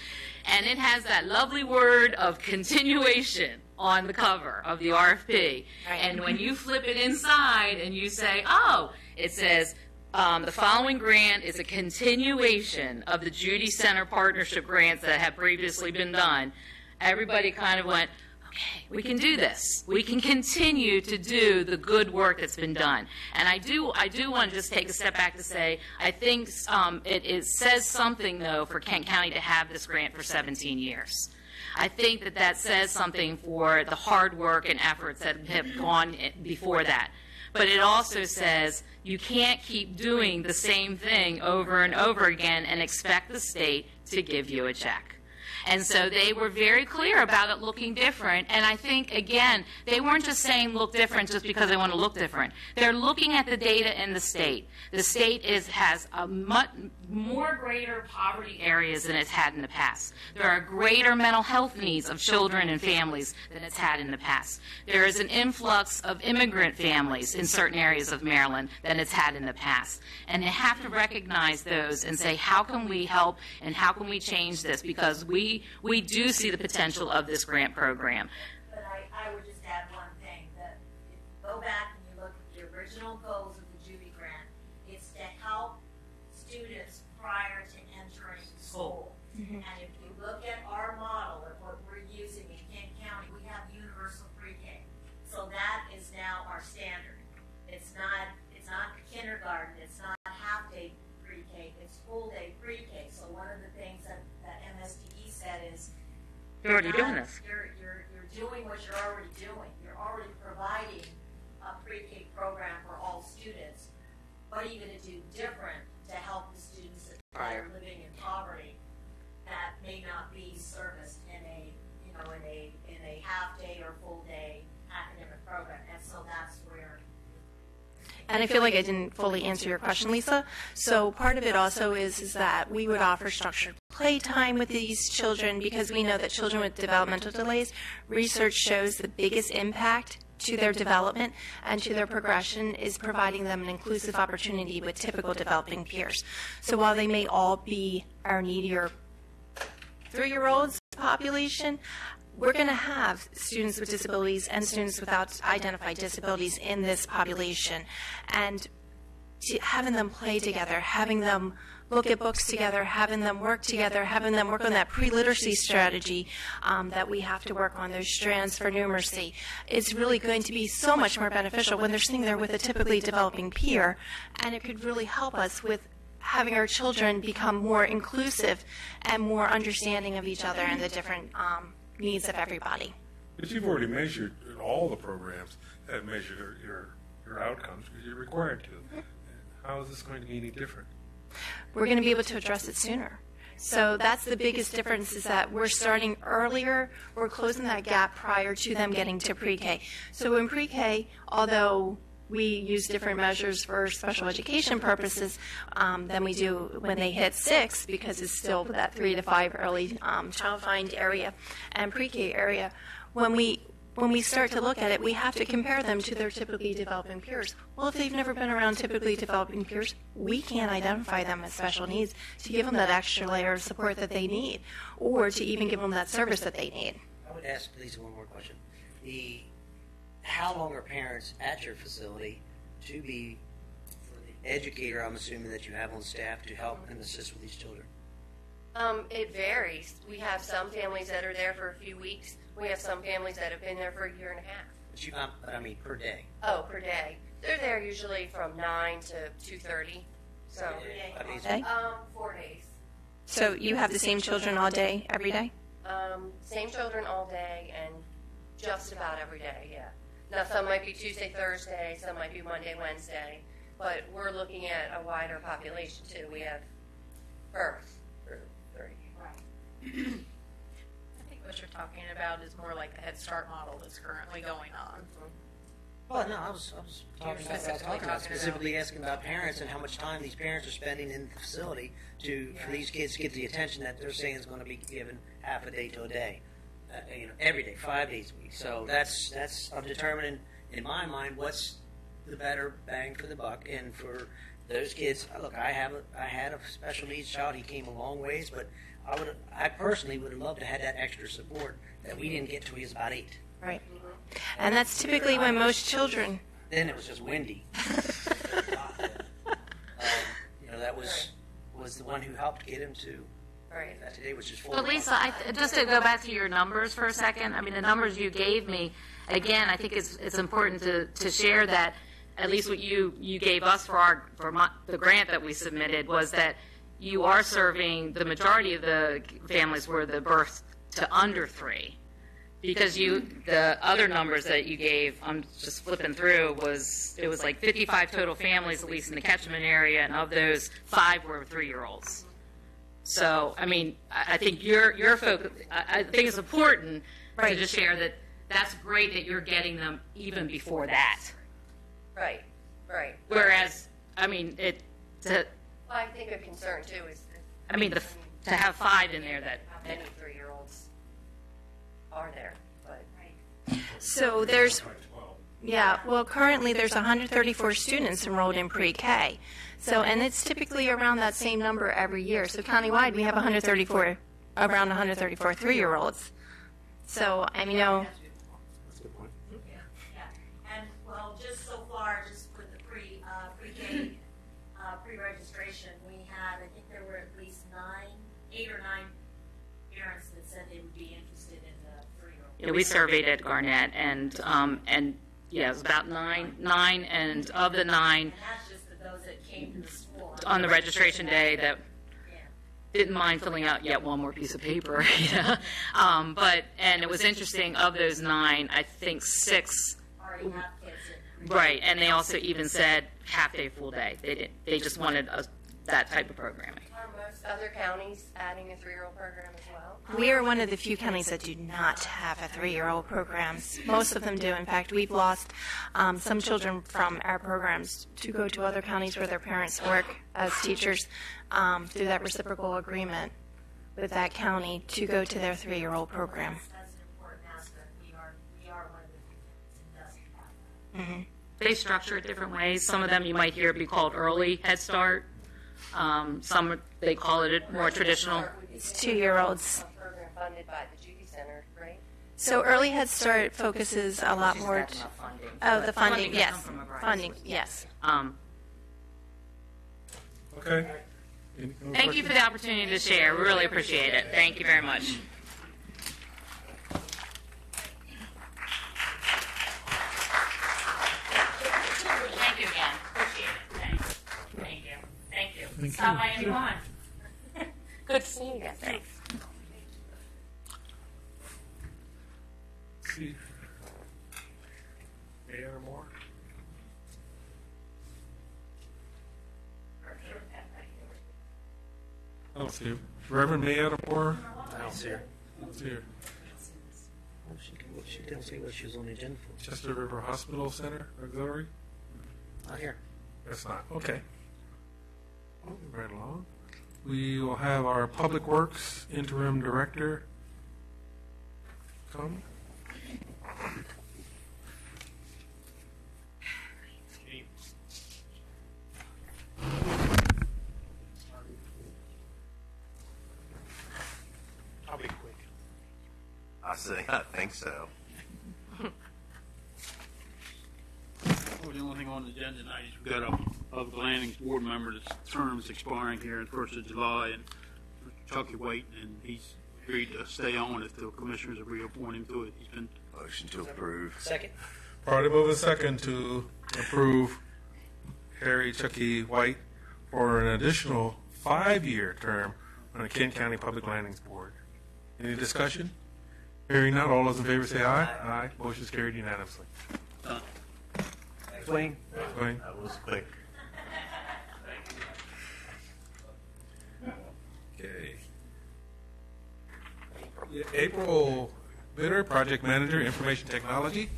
and it has that lovely word of continuation on the cover of the RFP. And when you flip it inside and you say, oh, it says, the following grant is a continuation of the Judy Center partnership grants that have previously been done, everybody kind of went, okay, we can do this. We can continue to do the good work that's been done. And I do want to just take a step back to say, I think it says something, though, for Kent County to have this grant for 17 years. I think that says something for the hard work and efforts that have gone before that. But it also says you can't keep doing the same thing over and over again and expect the state to give you a check. And so they were very clear about it looking different. And I think, again, they weren't just saying look different just because they want to look different. They're looking at the data in the state. The state has a much more greater poverty areas than it's had in the past. There are greater mental health needs of children and families than it's had in the past. There is an influx of immigrant families in certain areas of Maryland than it's had in the past. And they have to recognize those and say, how can we help and how can we change this? Because we do see the potential of this grant program. But I would just add one thing, that if you go back and you look at the original goals of the Judy grant, it's to help students prior to entering school. And if you look at our model of what we're using in Kent County, we have universal pre-K. So that is now our standard. It's not kindergarten, it's not half-day pre-K, it's full-day pre-K. So one of the things that MSDE said is, You're already doing this. You're doing what you're already doing. You're already providing a pre-K program for all students. What are you going to do different to help the students that are living in poverty that may not be serviced in a half-day or full-day academic program? And so that's where. And I feel like I didn't fully answer your question, Lisa. So part of it also is that we would offer structured playtime with these children because we know that children with developmental delays, research shows the biggest impact to their development and to their progression is providing them an inclusive opportunity with typical developing peers. So while they may all be our needier 3-year-olds population, we're going to have students with disabilities and students without identified disabilities in this population. And having them play together, having them look at books together, having them work together, having them work on that pre-literacy strategy that we have to work on, those strands for numeracy, is really going to be so much more beneficial when they're sitting there with a typically developing peer. And it could really help us with having our children become more inclusive and more understanding of each other and the different needs of everybody. But you've already measured all the programs that measure your outcomes because you're required to. How is this going to be any different? We're going to be able to address it sooner. So that's the biggest difference, is that we're starting earlier. We're closing that gap prior to them getting to pre-K. So in pre-K, although we use different measures for special education purposes than we do when they hit 6, because it's still that 3 to 5 early child find area and pre-K area. When we start to look at it, we have to compare them to their typically developing peers. Well, if they've never been around typically developing peers, we can't identify them as special needs to give them that extra layer of support that they need, or to even give them that service that they need. I would ask Lisa one more question. How long are parents at your facility to be for the educator, I'm assuming, that you have on staff to help and assist with these children? It varies. We have some families that are there for a few weeks. We have some families that have been there for a year and a half. But I mean per day. Oh, per day. They're there usually from 9 to 2:30. So 4 days. So you have the same children all day, every day? Same children all day and just about every day, yeah. Now, some might be Tuesday, Thursday, some might be Monday, Wednesday, but we're looking at a wider population, too. We have birth for 30. Right. I think what you're talking about is more like the Head Start model that's currently going on. Well, no, I was talking about specifically asking about parents and how much time these parents are spending in the facility for these kids to get the attention that they're saying is going to be given half a day to a day. Every day, 5 days a week. So that's I'm determining in my mind what's the better bang for the buck. And for those kids, look, I had a special needs child. He came a long ways, but I personally would have loved to have that extra support that we didn't get till he was about 8. Right. And that's typically when most children. Then it was just windy. That was the one who helped get him to. Right. That today was just 4. But Lisa, just to go back to your numbers for a second, I mean, the numbers you gave me, again, I think it's important to share that at least what you gave us for the grant that we submitted was that you are serving the majority of the families were the birth to under 3. Because the other numbers that you gave, I'm just flipping through, it was like 55 total families, at least in the catchment area, and of those, 5 were 3-year-olds. So, I mean, I think your focus, I think it's important to just share that that's great that you're getting them even before that. Right. Whereas, I mean, Well, I think a concern too is. To have 5 in there that. How many 3-year-olds are there? But. So there's, currently there's 134 students enrolled in pre-K. So, and it's typically around that same number every year. So countywide, we have around 134 3-year-olds. So, That's a good point. Yeah. And well, just so far, just with the pre-K pre-registration, we had, I think there were at least 8 or 9 parents that said they would be interested in the 3-year-old. Yeah, we surveyed at Garnett, and it was about 9, and of the 9. And that's just for those that came to the school On the registration day that didn't mind filling out yet one more piece of paper. And it was interesting, of those 9, I think 6 already have kids in. Right, and they also even said half day, full day. They just wanted that type of programming. Are most other counties adding a 3-year-old program as well? we are one of the few counties that do not have a 3-year-old programs. Most of them do. In fact, we've lost some children from our programs to go to other counties where their parents work as teachers through that reciprocal agreement with that county to go to their 3-year-old program. That's an important aspect. We are one of the few counties that doesn't have that. Mm-hmm. They structure it different ways. Some of them you might hear be called early Head Start. Some they call it more traditional. It's 2-year-olds. Program funded by the Judy Center, right? So Early Head Start focuses a lot more. Oh, the funding, yes. Funding, yes. Okay. Thank you for the opportunity to share. We really appreciate it. Thank you very much. Thank you again. Appreciate it. Thanks. Thank you. Thank you. Stop by anyone. Good to see you again. Thanks. See. Mayor Moore? I don't see her. Reverend Mayor Moore? I don't see her. I don't see her. Well, she didn't say what she was on the agenda for. Chester River Hospital Center Auxiliary? Not here. That's not. Okay. Moving right along. We will have our Public Works Interim Director come. I'll be quick. I think so. Well, the only thing on the agenda tonight is we've got a public landings board member that's term's expiring here at the 1st of July, and Chucky White, and he's agreed to stay on if the commissioners will reappoint him to it. He's been Motion to approve. Second. Probably move a second to approve Harry Chucky White for an additional 5-year term on the Kent County Public Landings Board. Any discussion? Hearing none, all those in favor say aye. Aye. Motion is carried unanimously. done. Dwayne. Dwayne? That was quick. Okay. April Bitter, Project Manager, Information Technology.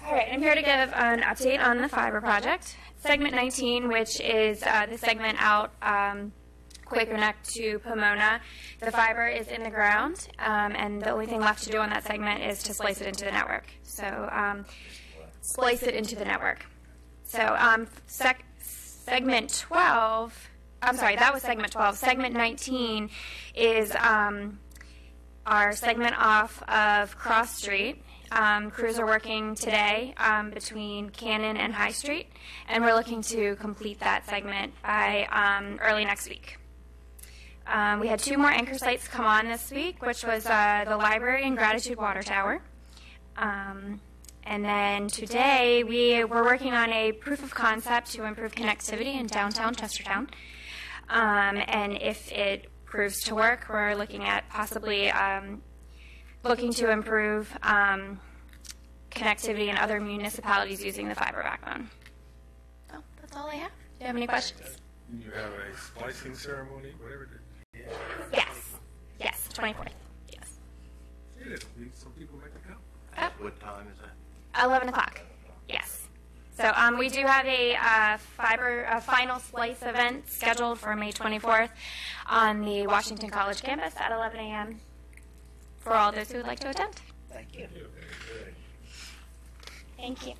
All right, I'm here to give an update on the fiber project. Segment 19, which is the segment out Quaker Neck to Pomona. The fiber is in the ground, and the only thing left to do on that segment is to splice it into the network. So splice it into the network. So segment 12, I'm sorry, that was segment 12. Segment 19 is our segment off of Cross Street. Crews are working today between Cannon and High Street, and we're looking to complete that segment by early next week. We had 2 more anchor sites come on this week, which was the library and Gratitude Water Tower. And then today we were working on a proof of concept to improve connectivity in downtown Chestertown. And if it proves to work, we're looking at possibly looking to improve connectivity in other municipalities using the fiber backbone. So that's all I have. Do you have any questions? You have a splicing ceremony, whatever it is. Yes, 24th. Yes. Some people make it count. What time is that? 11 o'clock. Yes. So we do have a final splice event scheduled for May 24th on the Washington College campus at 11 a.m. for all those who would like to attend. Thank you. Thank you.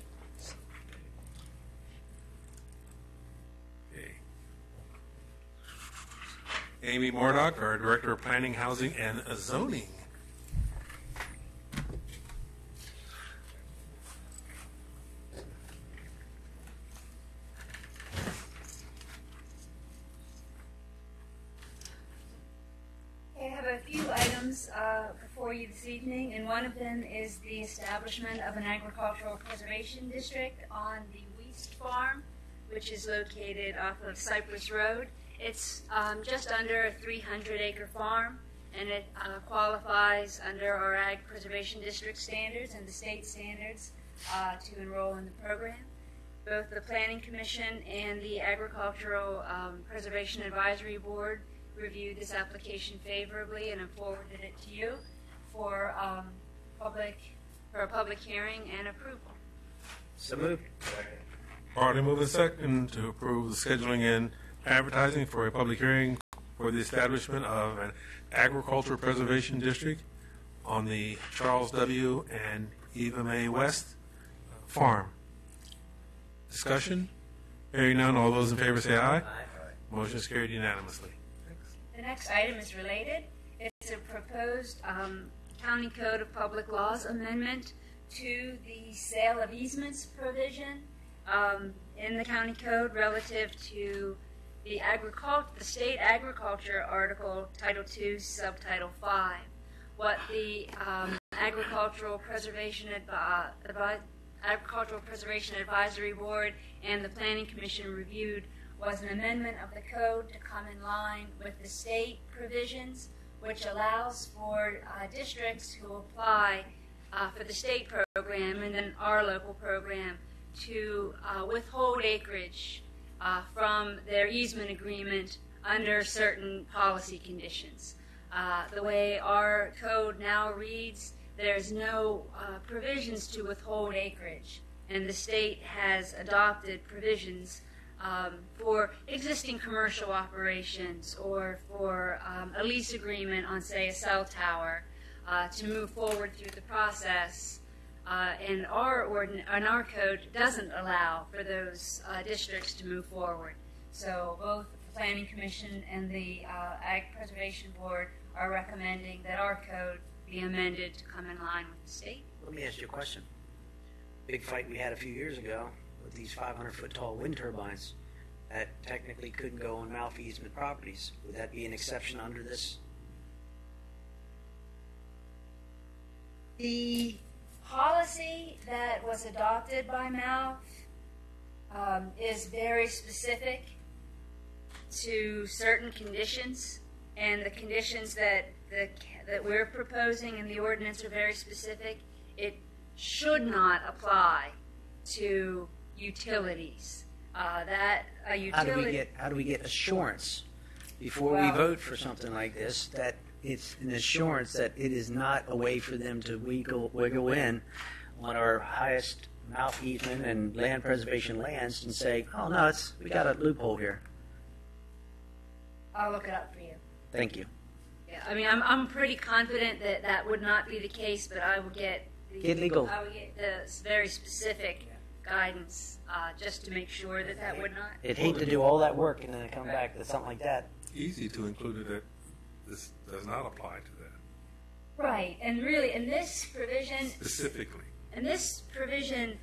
Okay. Amy Murdoch, our Director of Planning, Housing, and Zoning. I have a few items before you this evening, and one of them is the establishment of an agricultural preservation district on the Weast Farm, which is located off of Cypress Road. It's just under a 300-acre farm, and it qualifies under our Ag Preservation District standards and the state standards to enroll in the program. Both the Planning Commission and the Agricultural Preservation Advisory Board reviewed this application favorably and have forwarded it to you for a public hearing and approval. So moved. Partly move a second to approve the scheduling and advertising for a public hearing for the establishment of an agricultural preservation district on the Charles W. and Eva Mae West farm. Discussion? Hearing none, all those in favor say aye. Aye. Motion is carried unanimously. The next item is related. It's a proposed County Code of Public Laws amendment to the sale of easements provision in the county code relative to the state agriculture article, Title II, Subtitle 5. What the Agricultural Preservation Advisory Board and the Planning Commission reviewed was an amendment of the code to come in line with the state provisions, which allows for districts who apply for the state program and then our local program to withhold acreage from their easement agreement under certain policy conditions. The way our code now reads, there's no provisions to withhold acreage, and the state has adopted provisions for existing commercial operations or for a lease agreement on, say, a cell tower to move forward through the process. And our code doesn't allow for those districts to move forward. So both the Planning Commission and the Ag Preservation Board are recommending that our code be amended to come in line with the state. Let me ask you a question. Big fight we had a few years ago with these 500-foot tall wind turbines that technically couldn't go on mouth easement properties. Would that be an exception under this? The policy that was adopted by MALF is very specific to certain conditions, and the conditions that we're proposing in the ordinance are very specific. It should not apply to utilities. How do we get assurance before we vote for something like this that it's an assurance that it is not a way for them to wiggle in on our highest mouth easement and land preservation lands and say, oh no, we got a loophole here? I'll look it up for you. Thank you. Yeah, I mean, I'm pretty confident that that would not be the case, but I will get Get legal. I will get the very specific guidance just to make sure that that would not. I'd hate to do all that work and then come back to something like that. Easy to include it that this does not apply to that Right, and really, in this provision, specifically. and this provision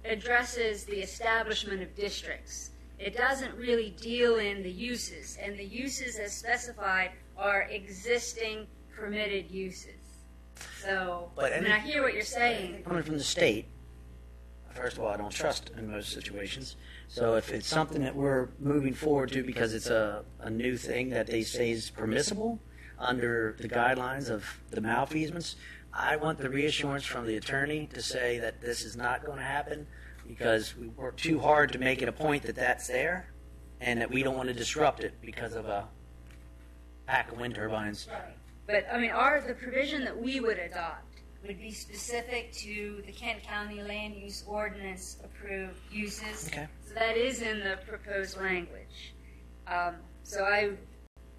addresses the establishment of districts. It doesn't really deal in the uses, and the uses as specified are existing permitted uses. So, But I hear what you're saying. Coming from the state, first of all, I don't trust in most situations. So if it's something that we're moving forward to because it's a new thing that they say is permissible under the guidelines of the malfeasance, I want the reassurance from the attorney to say that this is not going to happen because we work too hard to make it a point that that's there and that we don't want to disrupt it because of a pack of wind turbines. Right. But, I mean, the provision that we would adopt would be specific to the Kent County Land Use Ordinance approved uses. Okay. So that is in the proposed language. So I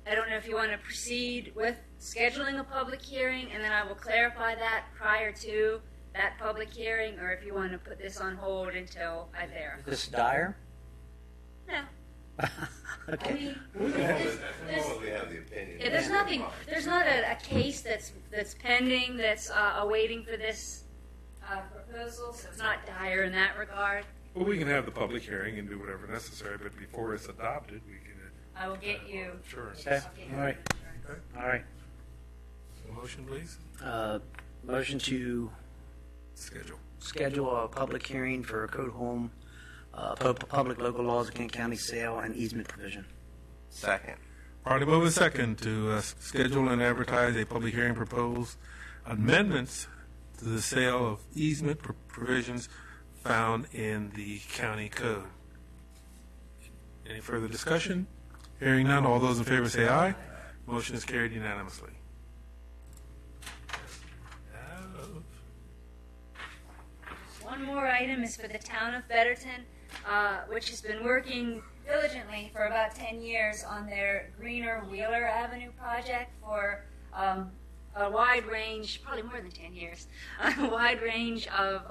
don't know if you want to proceed with scheduling a public hearing, and then I will clarify that prior to that public hearing, or if you want to put this on hold until I verify. Is this dire? No. Okay. I mean, We have the opinion. yeah, there's not a case that's pending that's awaiting for this proposal, so it's not dire in that regard. Well, we can have the public hearing and do whatever necessary, but before it's adopted, we can. I will get you. Sure. Okay. All right. Okay. All right. Motion, please. Motion to Schedule. a public hearing for code home, public local laws of Kent County sale and easement provision. Second. Probably move a second to schedule and advertise a public hearing, propose amendments to the sale of easement provisions found in the county code. Any further discussion? Hearing none, all those in favor say aye. Motion is carried unanimously. One more item is for the town of Betterton, which has been working diligently for about 10 years on their Greener Wheeler Avenue project for a wide range, probably more than 10 years, a wide range of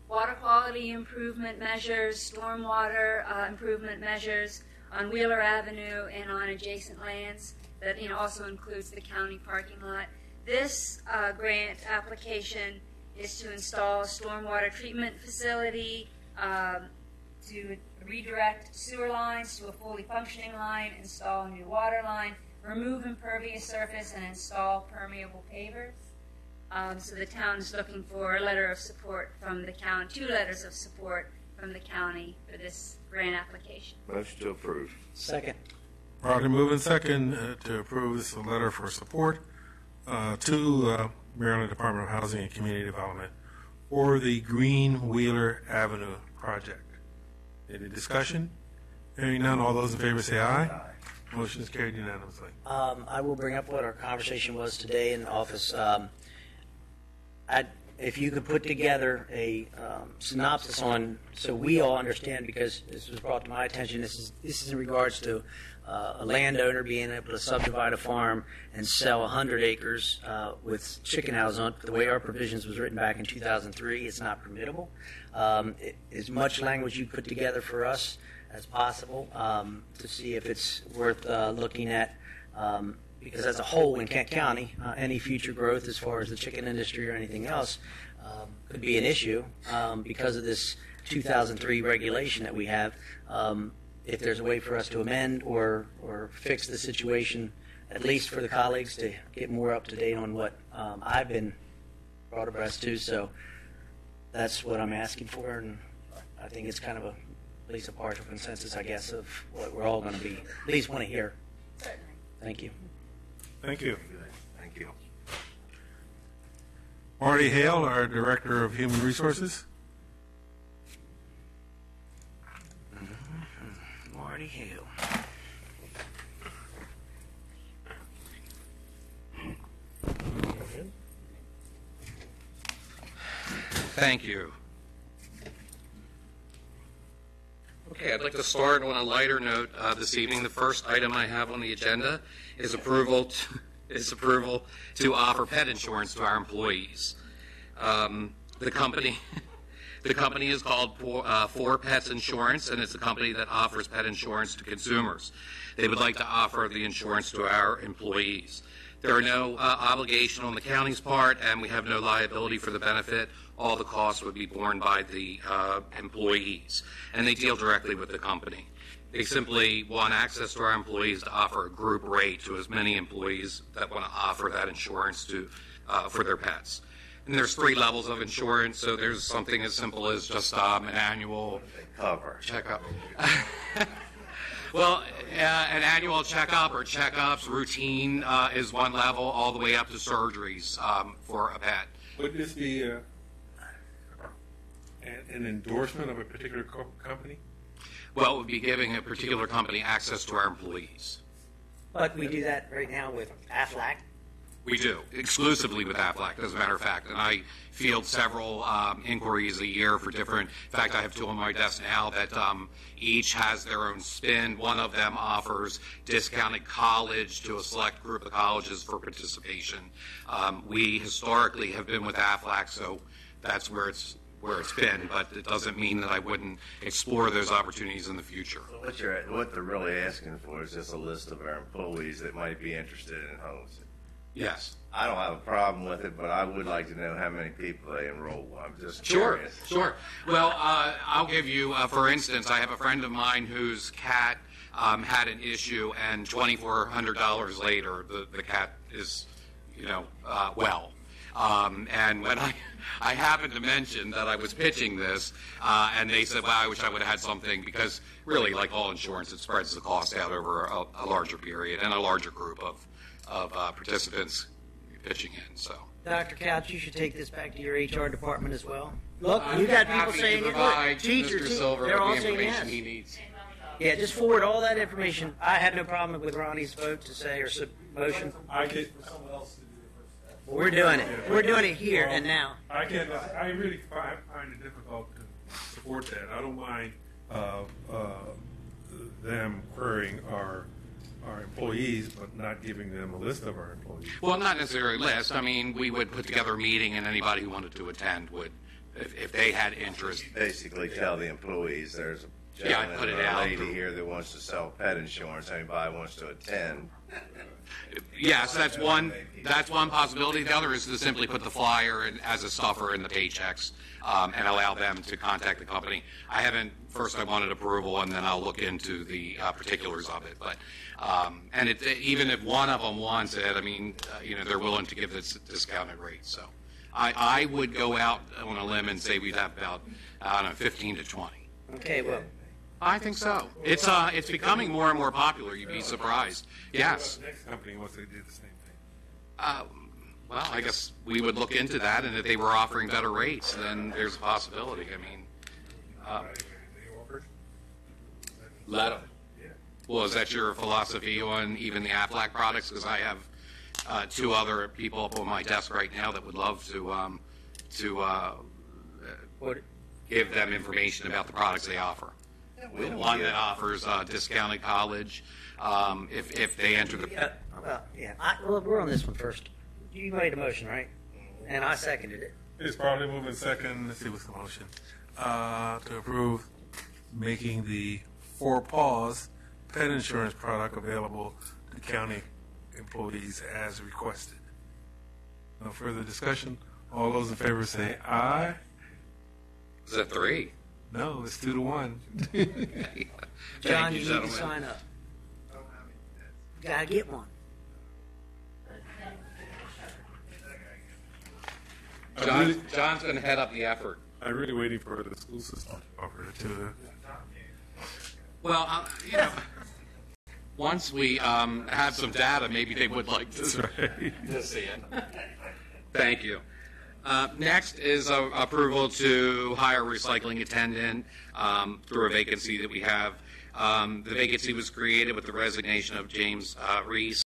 water quality improvement measures, stormwater improvement measures on Wheeler Avenue and on adjacent lands. That also includes the county parking lot. This grant application is to install a stormwater treatment facility, to redirect sewer lines to a fully functioning line, install a new water line, remove impervious surface, and install permeable pavers. So the town is looking for a letter of support from the county, 2 letters of support from the county for this grant application. Motion to approve. Second. Probably move in second to approve this letter for support to Maryland Department of Housing and Community Development for the Green Wheeler Avenue project. Any discussion? Hearing none, all those in favor say aye. Motion is carried unanimously. I will bring up what our conversation was today in the office. If you could put together a synopsis on, so we all understand, because this was brought to my attention, this is in regards to a landowner being able to subdivide a farm and sell 100 acres with chicken houses on it. The way our provisions was written back in 2003, it's not permittable. As much language you put together for us as possible to see if it's worth looking at, because as a whole in Kent County, any future growth as far as the chicken industry or anything else could be an issue because of this 2003 regulation that we have. If there's a way for us to amend or fix the situation, at least for the colleagues to get more up to date on what I've been brought abreast to. So that's what I'm asking for, and I think it's kind of at least a partial consensus, I guess, of what we're all going to be, at least want to hear. Certainly. Thank you. Thank you. Thank you. Marty Hale, our Director of Human Resources. Marty Hale. Thank you. Okay, I'd like to start on a lighter note this evening. The first item I have on the agenda is approval to offer pet insurance to our employees. The company is called For Pets Insurance, and it's a company that offers pet insurance to consumers. They would like to offer the insurance to our employees. There are no obligation on the county's part, and we have no liability for the benefit. All the costs would be borne by the employees, and they deal directly with the company. They simply want access to our employees to offer a group rate to as many employees that want to offer that insurance to for their pets. And there's 3 levels of insurance, so there's something as simple as just an annual checkup. Well, an annual checkup or checkups routine is one level, all the way up to surgeries for a pet. Would this be an endorsement of a particular company? Well, it would be giving a particular company access to our employees. But we do that right now with Aflac. We do, exclusively with Aflac, as a matter of fact. And I field several inquiries a year for different, in fact, I have 2 on my desk now that each has their own spin. One of them offers discounted college to a select group of colleges for participation. We historically have been with Aflac, so that's where it's been, but it doesn't mean that I wouldn't explore those opportunities in the future. What they're really asking for is just a list of our employees that might be interested in homes. Yes. I don't have a problem with it, but I would like to know how many people they enroll. I'm just Sure, curious. sure. Well, I'll give you, for instance, I have a friend of mine whose cat had an issue, and $2,400 later, the cat is, well. And when I happened to mention that I was pitching this, and they said, well, I wish I would have had something, because really, like all insurance, it spreads the cost out over a larger period and a larger group of participants pitching in. So, Dr. Couch, you should take this back to your HR department as well. Look, you got people saying it. Look, teachers, they're all saying yes. He needs. Yeah, just forward all that information. I have no problem with Ronnie's vote to say, or motion. I could for someone else to do the first step. We're doing it. We're doing it here and now. I really find it difficult to support that. I don't mind them querying our employees, but not giving them a list of our employees. Well, not necessarily a list. I mean, we would put together a meeting, and anybody who wanted to attend would, if they had interest. Basically tell the employees there's a I'd put it out. lady here that wants to sell pet insurance. Anybody wants to attend. Yes, that's one possibility. The other is to simply put the flyer as a stuffer in the paychecks and allow them to contact the company. First I wanted approval, and then I'll look into the particulars of it. But and even if one of them wants it, I mean, they're willing to give this discounted rate. So I would go out on a limb and say we'd have about 15 to 20. Okay, well. I think so. It's becoming more and more popular. You'd be surprised. Yes. The next company wants to do the same thing. Well, I guess we would look into that, and if they were offering better rates, then there's a possibility. I mean, let them. Well, is that your philosophy on even the Aflac products? Because I have 2 other people up on my desk right now that would love to give them information about the products they offer. One that offers discounted college if they enter the. We're on this one first. You made a motion, right? And I seconded it. It's probably moving second. Let's see what's the motion. To approve making the 4 Paws pet insurance product available to county employees as requested. No further discussion. All those in favor say aye. Is that 3? No, it's 2-1. John, you need to sign up. You gotta get one. John's going to head up the effort. I'm really waiting for the school system to offer it to. Well, once we have some data, maybe they would like to see it. Thank you. Next is approval to hire a recycling attendant through a vacancy that we have. The vacancy was created with the resignation of James Reese.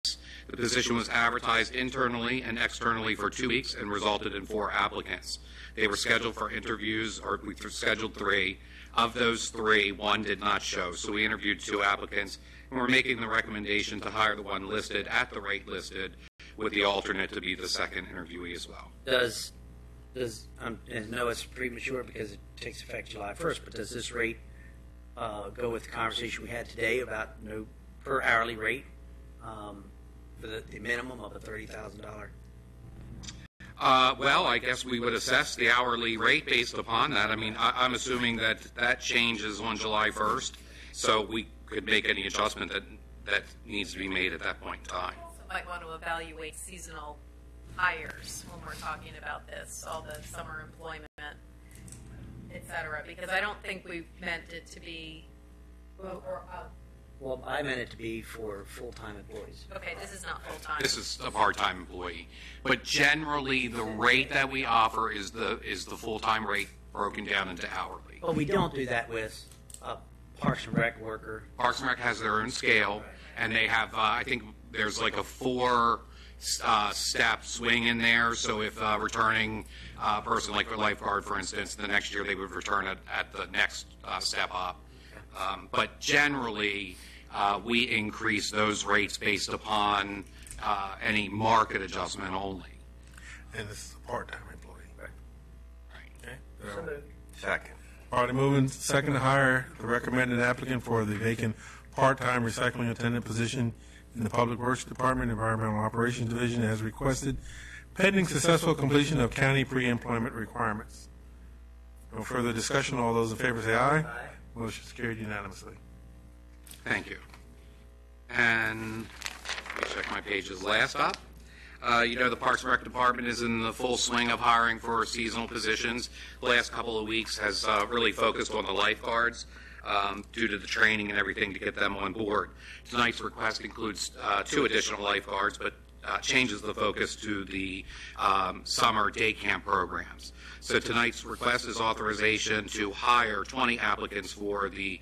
The The position was advertised internally and externally for 2 weeks and resulted in 4 applicants. They were scheduled for interviews, or we scheduled 3. Of those 3, 1 did not show, so we interviewed 2 applicants, and we're making the recommendation to hire the one listed at the rate listed, with the alternate to be the second interviewee as well. And no, it's premature because it takes effect July 1st, but does this rate go with the conversation we had today about per hourly rate for the minimum of a $30,000? Well, I guess we would assess the hourly rate based upon that. I mean, I'm assuming that changes on July 1st, so we could make any adjustment that needs to be made at that point in time. Also might want to evaluate seasonal hires when we're talking about this, all the summer employment, et cetera, because I don't think we've meant it to be Well, I meant it to be for full-time employees. Okay, this is not full-time. This is a part-time employee. But generally, the rate that we offer is the full-time rate broken down into hourly. Well, we don't do that with a Parks and Rec worker. Parks and Rec has their own scale, and they have, I think there's like a 4-step swing in there. So if a returning person, like a lifeguard, for instance, the next year they would return at the next step up. But generally, we increase those rates based upon any market adjustment only. And this is a part-time employee. Right. Okay. Second. Party moving second to hire the recommended applicant for the vacant part-time recycling attendant position in the Public Works Department, Environmental Operations Division, as requested, pending successful completion of county pre-employment requirements. No further discussion. All those in favor say aye. Aye. Motion is carried unanimously. Thank you. And let me check my pages. Last up, the Parks and Rec Department is in the full swing of hiring for seasonal positions. The last couple of weeks has really focused on the lifeguards due to the training and everything to get them on board. Tonight's request includes 2 additional lifeguards, but changes the focus to the summer day camp programs. So tonight's request is authorization to hire 20 applicants for the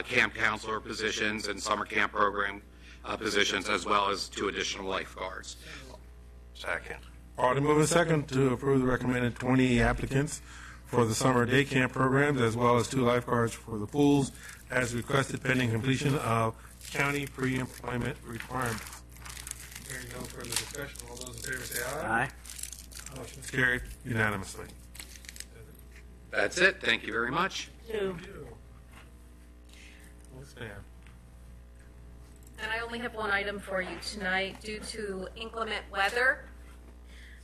camp counselor positions and summer camp program positions, as well as 2 additional lifeguards. Second. Party moving second to approve the recommended 20 applicants for the summer day camp programs, as well as 2 lifeguards for the pools, as requested, pending completion of county pre-employment requirements. Hearing no further discussion, all those in favor say aye. Aye. Motion is carried unanimously. That's it. Thank you very much. Yes, ma'am. And I only have one item for you tonight. Due to inclement weather,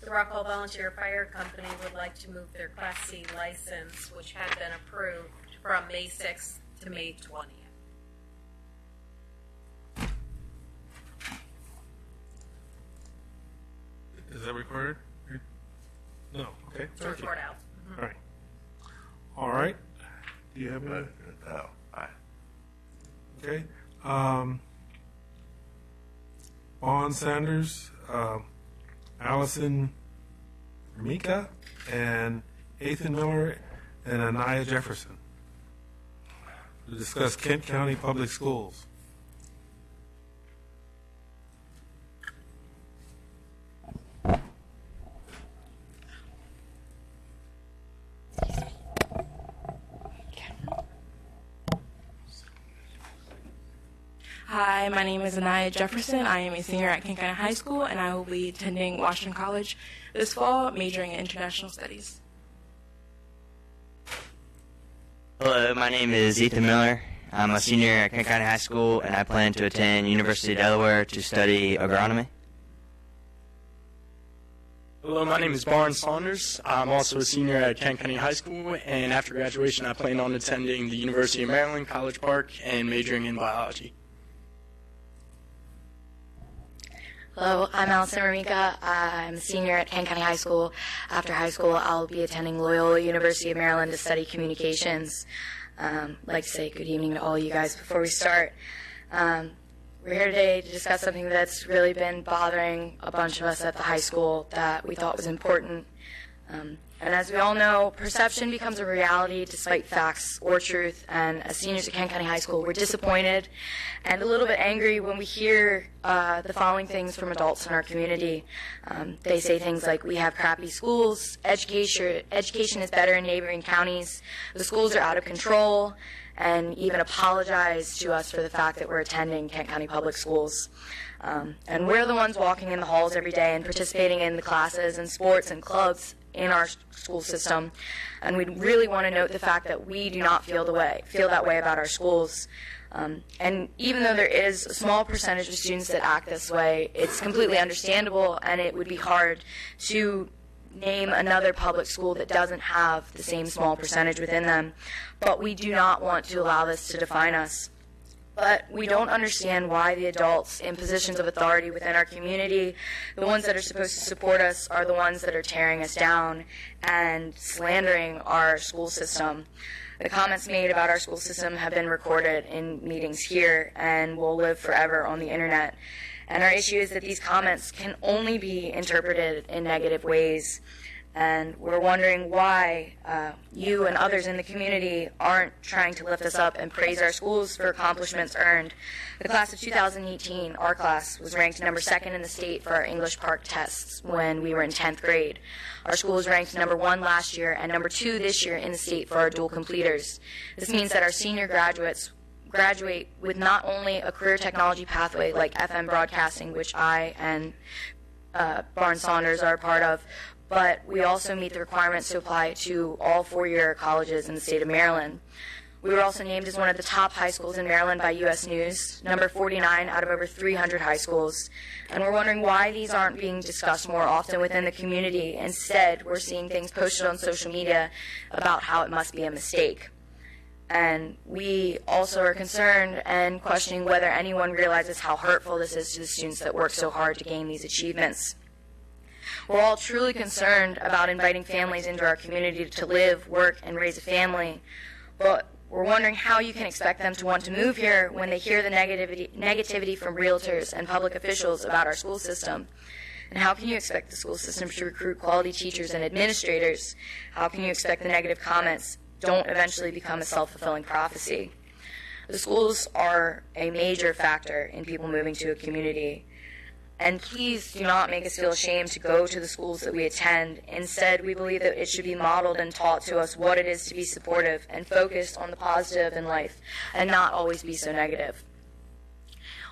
the Rockwall Volunteer Fire Company would like to move their Class C license, which had been approved, from May 6th to May 20th. Is that required? No. Okay. To report out. All right. All right. Do you have a? No. Aye. Okay. Vaughn Sanders, Allison Mika, and Ethan Miller, and Anaya Jefferson to discuss Kent County Public Schools. Hi, my name is Anaya Jefferson. I am a senior at Kent County High School, and I will be attending Washington College this fall, majoring in international studies. Hello, my name is Ethan Miller. I'm a senior at Kent County High School, and I plan to attend University of Delaware to study agronomy. Hello, my name is Barnes Saunders. I'm also a senior at Kent County High School, and after graduation I plan on attending the University of Maryland, College Park, and majoring in biology. Hello, I'm Allison Ramika. I'm a senior at Kent County High School. After high school, I'll be attending Loyola University of Maryland to study communications. I'd like to say good evening to all you guys before we start. We're here today to discuss something that's really been bothering a bunch of us at the high school that we thought was important. And as we all know, perception becomes a reality despite facts or truth. And as seniors at Kent County High School, we're disappointed and a little bit angry when we hear the following things from adults in our community. They say things like, we have crappy schools, education is better in neighboring counties, the schools are out of control, and even apologize to us for the fact that we're attending Kent County Public Schools. And we're the ones walking in the halls every day and participating in the classes and sports and clubs in our school system, and we really want to note the fact that we do not feel that way about our schools. And even though there is a small percentage of students that act this way, it's completely understandable, and it would be hard to name another public school that doesn't have the same small percentage within them. But we do not want to allow this to define us. But we don't understand why the adults in positions of authority within our community, the ones that are supposed to support us, are the ones that are tearing us down and slandering our school system. The comments made about our school system have been recorded in meetings here and will live forever on the internet. And our issue is that these comments can only be interpreted in negative ways. And we're wondering why you and others in the community aren't trying to lift us up and praise our schools for accomplishments earned. The class of 2018, our class, was ranked number 2nd in the state for our English Park tests when we were in 10th grade. Our school was ranked number 1 last year and number 2 this year in the state for our dual completers. This means that our senior graduates graduate with not only a career technology pathway like FM broadcasting, which I and Barnes Saunders are a part of, but we also meet the requirements to apply to all 4-year colleges in the state of Maryland. We were also named as one of the top high schools in Maryland by U.S. News, number 49 out of over 300 high schools. And we're wondering why these aren't being discussed more often within the community. Instead, we're seeing things posted on social media about how it must be a mistake. And we also are concerned and questioning whether anyone realizes how hurtful this is to the students that work so hard to gain these achievements. We're all truly concerned about inviting families into our community to live, work, and raise a family, but we're wondering how you can expect them to want to move here when they hear the negativity from realtors and public officials about our school system. And how can you expect the school system to recruit quality teachers and administrators? How can you expect the negative comments don't eventually become a self-fulfilling prophecy? The schools are a major factor in people moving to a community. And please do not make us feel ashamed to go to the schools that we attend. Instead, we believe that it should be modeled and taught to us what it is to be supportive and focused on the positive in life and not always be so negative.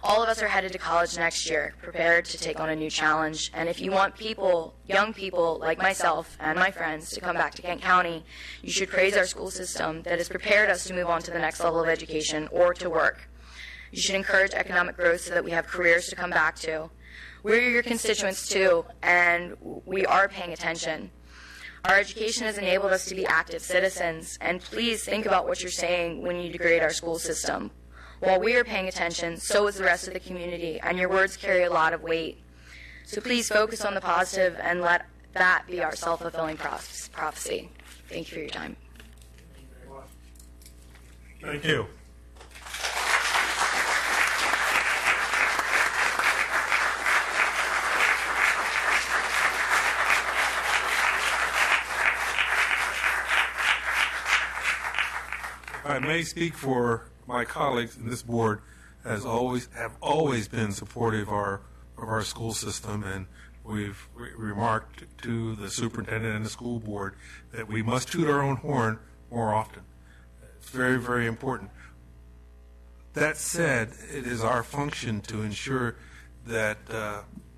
All of us are headed to college next year, prepared to take on a new challenge. And if you want people, young people like myself and my friends, to come back to Kent County, you should praise our school system that has prepared us to move on to the next level of education or to work. You should encourage economic growth so that we have careers to come back to. We're your constituents too, and we are paying attention. Our education has enabled us to be active citizens, and please think about what you're saying when you degrade our school system. While we are paying attention, so is the rest of the community, and your words carry a lot of weight. So please focus on the positive and let that be our self-fulfilling prophecy. Thank you for your time. Thank you. I may speak for my colleagues in this board, have always been supportive of our school system, and we've remarked to the superintendent and the school board that we must toot our own horn more often. It's very, very important. That said, it is our function to ensure that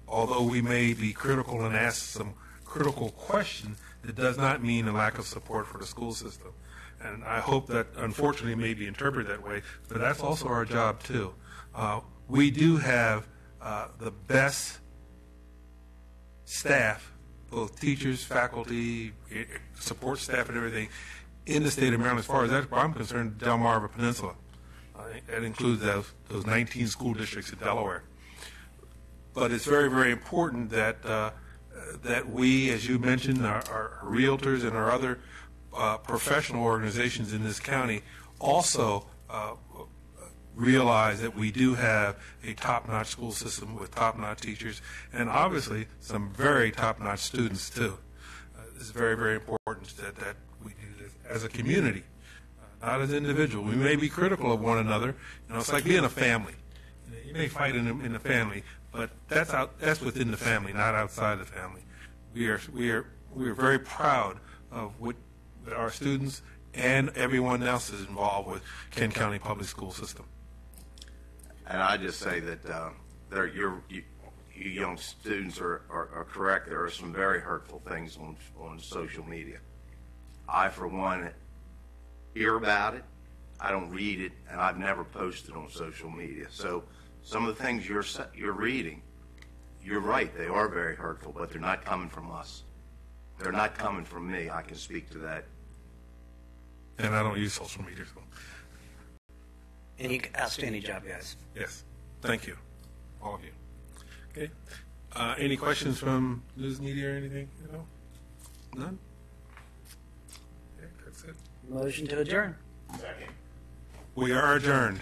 although we may be critical and ask some critical questions, it does not mean a lack of support for the school system. And I hope that, unfortunately, may be interpreted that way, but that's also our job, too. We do have the best staff, both teachers, faculty, support staff, and everything, in the state of Maryland. As far as I'm concerned, the Delmarva Peninsula. That includes those 19 school districts in Delaware. But it's very, very important that that we, as you mentioned, our realtors and our other professional organizations in this county also realize that we do have a top-notch school system with top-notch teachers and obviously some very top-notch students too. it's very, very important that we do this as a community, not as individuals. We may be critical of one another. It's like being a family. You may fight in the family, but that's within the family, not outside the family. We are very proud of what our students and everyone else is involved with Kent County Public School System. And I just say that you young students are correct. There are some very hurtful things on social media. I, for one, hear about it. I don't read it, and I've never posted on social media. So some of the things you're reading, you're right. They are very hurtful, but they're not coming from us. They're not coming from me. I can speak to that. And I don't use social media. So. And you outstanding job, guys. Yes. Thank you, all of you. Okay. Any questions from news media or anything at all? None? Okay, that's it. Motion to adjourn. Second. We are adjourned.